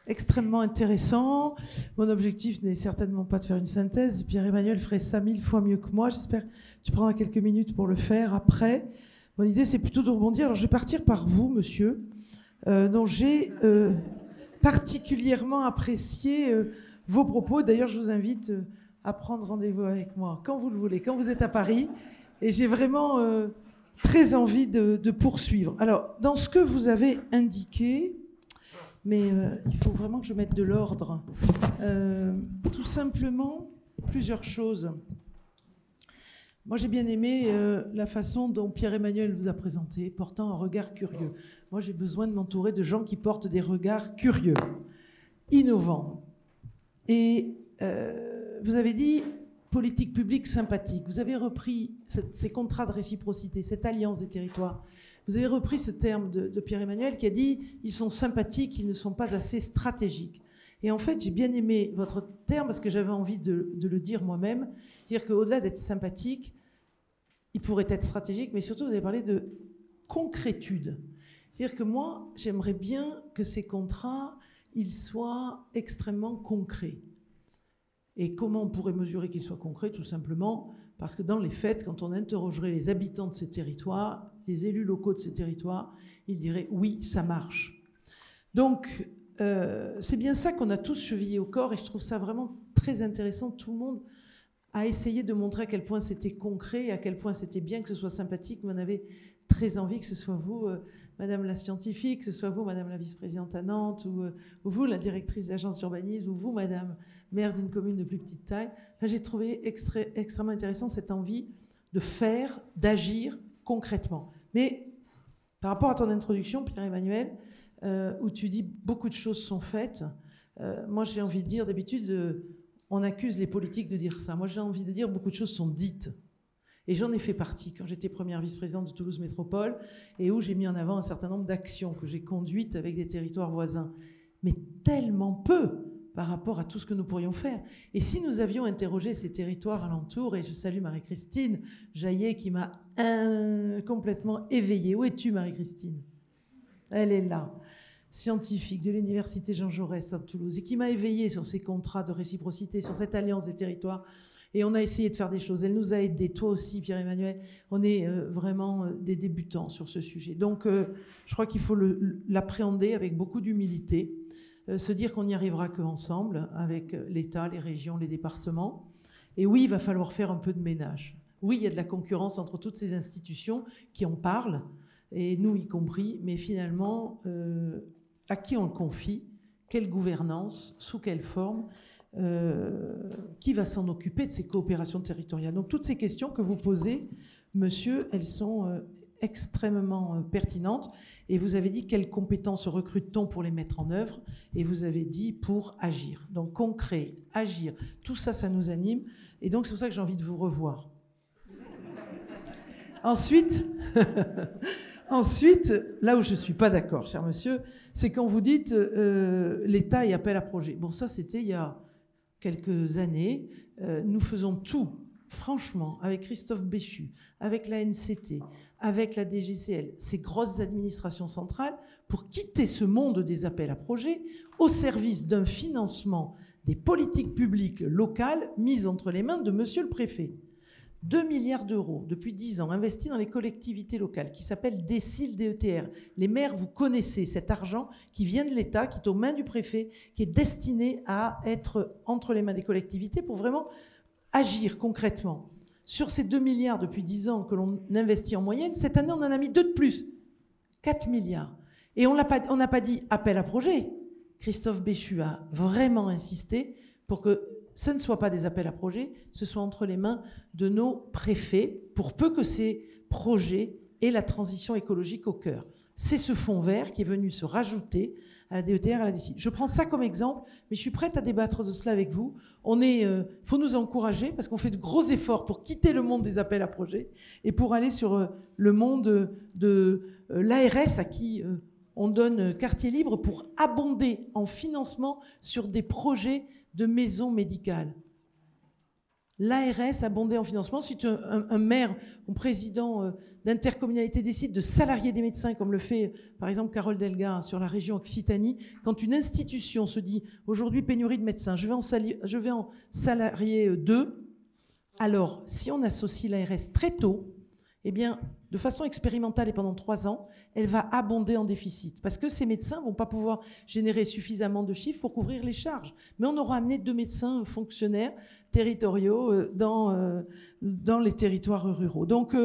G: Extrêmement intéressant. Mon objectif n'est certainement pas de faire une synthèse. Pierre-Emmanuel ferait ça 1000 fois mieux que moi. J'espère que tu prendras quelques minutes pour le faire après. Mon idée, c'est plutôt de rebondir. Alors, je vais partir par vous, monsieur, dont j'ai particulièrement apprécié vos propos. D'ailleurs, je vous invite à prendre rendez-vous avec moi quand vous le voulez, quand vous êtes à Paris. Et j'ai vraiment très envie de poursuivre. Alors, dans ce que vous avez indiqué, mais il faut vraiment que je mette de l'ordre. Tout simplement, plusieurs choses. Moi, j'ai bien aimé la façon dont Pierre-Emmanuel vous a présenté, portant un regard curieux. Moi, j'ai besoin de m'entourer de gens qui portent des regards curieux, innovants. Et vous avez dit politique publique sympathique. Vous avez repris ces contrats de réciprocité, cette alliance des territoires. Vous avez repris ce terme de Pierre-Emmanuel qui a dit « ils sont sympathiques, ils ne sont pas assez stratégiques ». Et en fait, j'ai bien aimé votre terme parce que j'avais envie de le dire moi-même, dire qu'au-delà d'être sympathique, il pourrait être stratégique, mais surtout, vous avez parlé de concrétude. C'est-à-dire que moi, j'aimerais bien que ces contrats, ils soient extrêmement concrets. Et comment on pourrait mesurer qu'ils soient concrets? Tout simplement parce que dans les faits, quand on interrogerait les habitants de ces territoires, les élus locaux de ces territoires, ils diraient « oui, ça marche ». Donc, c'est bien ça qu'on a tous chevillé au corps et je trouve ça vraiment très intéressant. Tout le monde a essayé de montrer à quel point c'était concret et à quel point c'était bien que ce soit sympathique, mais on avait très envie que ce soit vous, Madame la scientifique, que ce soit vous, Madame la vice-présidente à Nantes, ou vous, la directrice d'agence d'urbanisme, ou vous, Madame maire d'une commune de plus petite taille. Enfin, j'ai trouvé extrêmement intéressant cette envie de faire, d'agir concrètement. Mais par rapport à ton introduction, Pierre-Emmanuel, où tu dis beaucoup de choses sont faites, moi j'ai envie de dire, d'habitude, on accuse les politiques de dire ça. Moi j'ai envie de dire beaucoup de choses sont dites. Et j'en ai fait partie quand j'étais première vice-présidente de Toulouse Métropole et où j'ai mis en avant un certain nombre d'actions que j'ai conduites avec des territoires voisins. Mais tellement peu par rapport à tout ce que nous pourrions faire. Et si nous avions interrogé ces territoires alentours, et je salue Marie-Christine Jaillet qui m'a complètement éveillée. Où es-tu, Marie-Christine? Elle est là, scientifique de l'université Jean Jaurès à Toulouse, et qui m'a éveillée sur ces contrats de réciprocité, sur cette alliance des territoires. Et on a essayé de faire des choses. Elle nous a aidés, toi aussi, Pierre-Emmanuel. On est vraiment des débutants sur ce sujet. Donc, je crois qu'il faut l'appréhender avec beaucoup d'humilité, se dire qu'on n'y arrivera qu'ensemble, avec l'État, les régions, les départements. Et oui, il va falloir faire un peu de ménage. Oui, il y a de la concurrence entre toutes ces institutions qui en parlent, et nous y compris, mais finalement, à qui on le confie? Quelle gouvernance? Sous quelle forme? Qui va s'en occuper de ces coopérations territoriales? Donc toutes ces questions que vous posez, monsieur, elles sont extrêmement pertinentes. Et vous avez dit quelles compétences recrute-t-on pour les mettre en œuvre? Et vous avez dit pour agir. Donc concret, agir, tout ça, ça nous anime. Et donc c'est pour ça que j'ai envie de vous revoir. Ensuite, là où je ne suis pas d'accord, cher monsieur, c'est quand vous dites l'État et appel à projet. Bon, ça c'était il y a quelques années. Nous faisons tout, franchement, avec Christophe Béchu, avec la NCT, avec la DGCL, ces grosses administrations centrales, pour quitter ce monde des appels à projets au service d'un financement des politiques publiques locales mises entre les mains de monsieur le préfet. 2 milliards d'euros depuis 10 ans investis dans les collectivités locales qui s'appellent DECIL, DETR. Les maires, vous connaissez cet argent qui vient de l'État, qui est aux mains du préfet, qui est destiné à être entre les mains des collectivités pour vraiment agir concrètement. Sur ces 2 milliards depuis 10 ans que l'on investit en moyenne, cette année on en a mis 2 de plus, 4 milliards. Et on n'a pas dit appel à projet. Christophe Béchu a vraiment insisté pour que ce ne soit pas des appels à projets, ce soit entre les mains de nos préfets, pour peu que ces projets aient la transition écologique au cœur. C'est ce fonds vert qui est venu se rajouter à la DETR, à la DECIL. Je prends ça comme exemple, mais je suis prête à débattre de cela avec vous. Il faut nous encourager, parce qu'on fait de gros efforts pour quitter le monde des appels à projets et pour aller sur le monde de l'ARS, à qui on donne quartier libre pour abonder en financement sur des projets de maisons médicales. L'ARS abondé en financement. Si un maire ou président d'intercommunalité décide de salarier des médecins, comme le fait par exemple Carole Delga sur la région Occitanie, quand une institution se dit aujourd'hui pénurie de médecins, je vais en salarier 2, alors si on associe l'ARS très tôt, eh bien, de façon expérimentale et pendant 3 ans, elle va abonder en déficit. Parce que ces médecins ne vont pas pouvoir générer suffisamment de chiffres pour couvrir les charges. Mais on aura amené 2 médecins fonctionnaires territoriaux dans les territoires ruraux. Donc,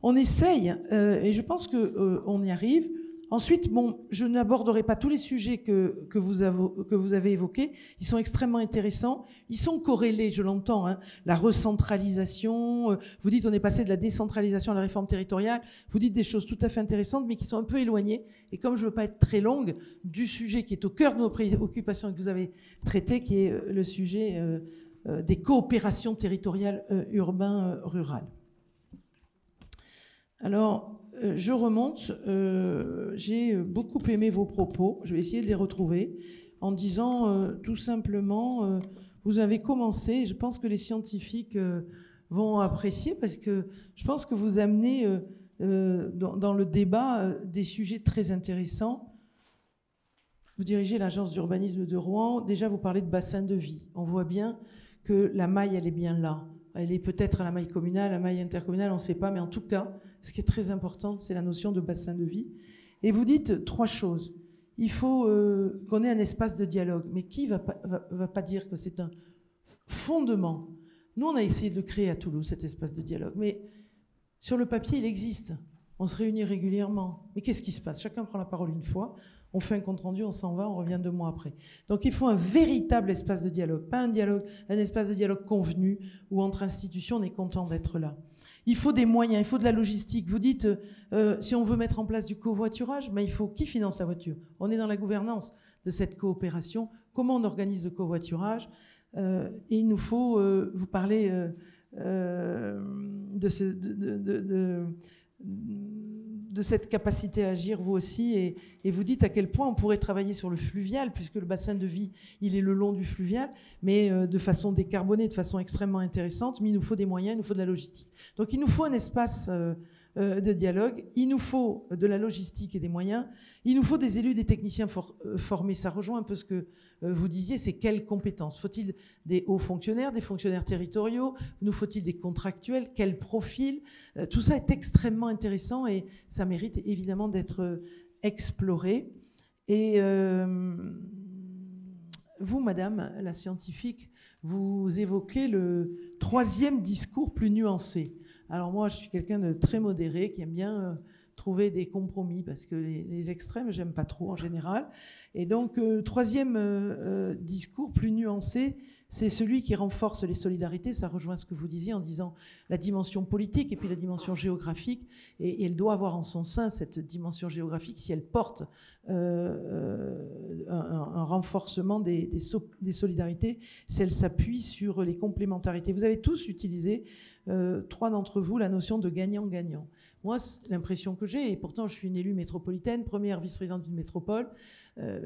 G: on essaye, et je pense qu'on y arrive. Ensuite, bon, je n'aborderai pas tous les sujets que vous avez évoqués. Ils sont extrêmement intéressants. Ils sont corrélés, je l'entends. Hein. La recentralisation. Vous dites on est passé de la décentralisation à la réforme territoriale. Vous dites des choses tout à fait intéressantes, mais qui sont un peu éloignées. Et comme je ne veux pas être très longue, du sujet qui est au cœur de nos préoccupations et que vous avez traité, qui est le sujet des coopérations territoriales urbain-rurales. Alors, je remonte, j'ai beaucoup aimé vos propos, je vais essayer de les retrouver, en disant tout simplement, vous avez commencé, je pense que les scientifiques vont apprécier, parce que je pense que vous amenez dans le débat des sujets très intéressants. Vous dirigez l'agence d'urbanisme de Rouen, déjà vous parlez de bassin de vie, on voit bien que la maille, elle est bien là. Elle est peut-être à la maille communale, à la maille intercommunale, on ne sait pas, mais en tout cas, ce qui est très important, c'est la notion de bassin de vie. Et vous dites 3 choses. Il faut qu'on ait un espace de dialogue. Mais qui va pas dire que c'est un fondement? Nous, on a essayé de le créer à Toulouse, cet espace de dialogue. Mais sur le papier, il existe. On se réunit régulièrement. Mais qu'est-ce qui se passe? Chacun prend la parole une fois, on fait un compte-rendu, on s'en va, on revient 2 mois après. Donc il faut un véritable espace de dialogue, pas un espace de dialogue convenu où entre institutions on est content d'être là. Il faut des moyens, il faut de la logistique. Vous dites, si on veut mettre en place du covoiturage, mais il faut qui finance la voiture? On est dans la gouvernance de cette coopération. Comment on organise le covoiturage? Et il nous faut, vous parlez de cette capacité à agir, vous aussi, et vous dites à quel point on pourrait travailler sur le fluvial, puisque le bassin de vie, il est le long du fluvial, mais de façon décarbonée, de façon extrêmement intéressante, mais il nous faut des moyens, il nous faut de la logistique. Donc il nous faut un espace de dialogue, il nous faut de la logistique et des moyens, il nous faut des élus, des techniciens formés. Ça rejoint un peu ce que vous disiez, c'est quelles compétences? Faut-il des hauts fonctionnaires, des fonctionnaires territoriaux? Nous faut-il des contractuels? Quel profil? Tout ça est extrêmement intéressant et ça mérite évidemment d'être exploré. Et vous, madame la scientifique, vous évoquez le 3e discours plus nuancé. Alors moi, je suis quelqu'un de très modéré, qui aime bien trouver des compromis, parce que les extrêmes, j'aime pas trop en général. Et donc, 3e discours plus nuancé, c'est celui qui renforce les solidarités. Ça rejoint ce que vous disiez en disant la dimension politique et puis la dimension géographique. Et elle doit avoir en son sein cette dimension géographique si elle porte un renforcement des solidarités, si elle s'appuie sur les complémentarités. Vous avez tous utilisé, 3 d'entre vous, la notion de gagnant-gagnant. Moi, l'impression que j'ai, et pourtant je suis une élue métropolitaine, première vice-présidente d'une métropole,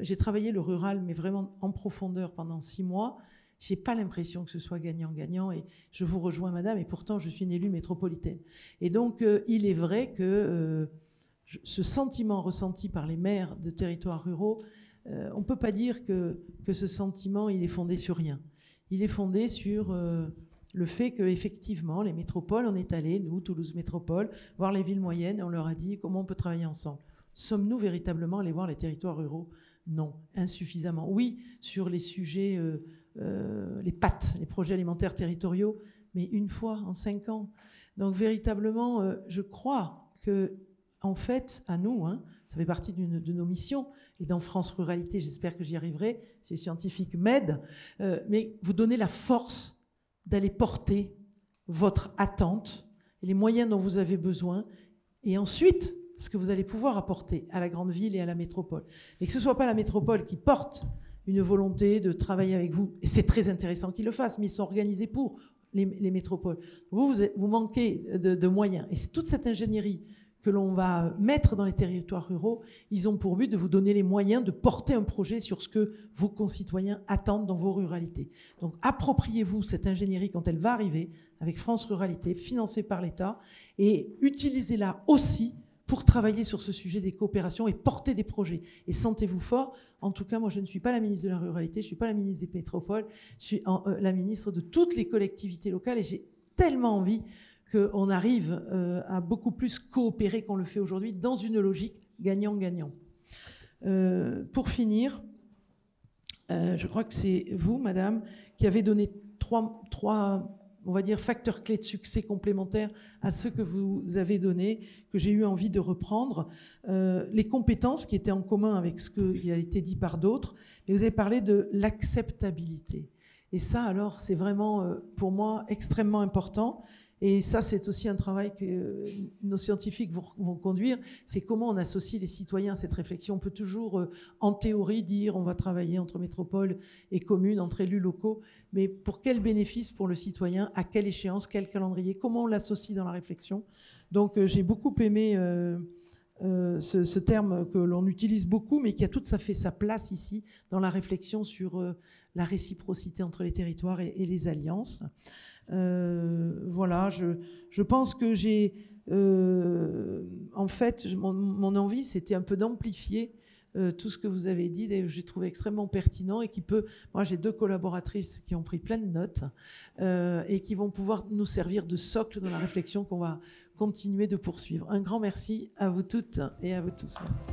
G: j'ai travaillé le rural, mais vraiment en profondeur pendant 6 mois. J'ai pas l'impression que ce soit gagnant-gagnant, et je vous rejoins, madame, et pourtant je suis une élue métropolitaine. Et donc, il est vrai que ce sentiment ressenti par les maires de territoires ruraux, on peut pas dire que ce sentiment, il est fondé sur rien. Il est fondé sur le fait qu'effectivement, les métropoles, on est allé, nous, Toulouse Métropole, voir les villes moyennes, et on leur a dit comment on peut travailler ensemble. Sommes-nous véritablement allés voir les territoires ruraux? Non, insuffisamment. Oui, sur les sujets, les PAT, les projets alimentaires territoriaux, mais une fois en 5 ans. Donc véritablement, je crois que, en fait, à nous, ça fait partie de nos missions, et dans France Ruralité, j'espère que j'y arriverai, si les scientifiques m'aident, mais vous donnez la force d'aller porter votre attente et les moyens dont vous avez besoin, et ensuite ce que vous allez pouvoir apporter à la grande ville et à la métropole. Et que ce ne soit pas la métropole qui porte une volonté de travailler avec vous, et c'est très intéressant qu'ils le fassent, mais ils sont organisés pour les métropoles. Vous manquez de moyens, et toute cette ingénierie que l'on va mettre dans les territoires ruraux, ils ont pour but de vous donner les moyens de porter un projet sur ce que vos concitoyens attendent dans vos ruralités. Donc appropriez-vous cette ingénierie quand elle va arriver, avec France Ruralité, financée par l'État, et utilisez-la aussi pour travailler sur ce sujet des coopérations et porter des projets. Et sentez-vous fort. En tout cas, moi, je ne suis pas la ministre de la Ruralité, je ne suis pas la ministre des métropoles, je suis la ministre de toutes les collectivités locales, et j'ai tellement envie qu'on arrive à beaucoup plus coopérer qu'on le fait aujourd'hui dans une logique gagnant-gagnant. Pour finir, je crois que c'est vous, madame, qui avez donné trois, on va dire, facteurs clés de succès complémentaires à ceux que vous avez donnés, que j'ai eu envie de reprendre. Les compétences qui étaient en commun avec ce qui a été dit par d'autres, mais vous avez parlé de l'acceptabilité. Et ça, alors, c'est vraiment, pour moi, extrêmement important. Et ça, c'est aussi un travail que nos scientifiques vont conduire, c'est comment on associe les citoyens à cette réflexion. On peut toujours, en théorie, dire on va travailler entre métropole et communes, entre élus locaux, mais pour quel bénéfice pour le citoyen, à quelle échéance, quel calendrier, comment on l'associe dans la réflexion. Donc j'ai beaucoup aimé ce terme que l'on utilise beaucoup, mais qui a tout à fait sa place ici, dans la réflexion sur la réciprocité entre les territoires et les alliances. Voilà, je pense que j'ai... en fait, mon envie, c'était un peu d'amplifier tout ce que vous avez dit, et j'ai trouvé extrêmement pertinent, et qui peut... Moi, j'ai 2 collaboratrices qui ont pris plein de notes et qui vont pouvoir nous servir de socle dans la réflexion qu'on va continuer de poursuivre. Un grand merci à vous toutes et à vous tous. Merci.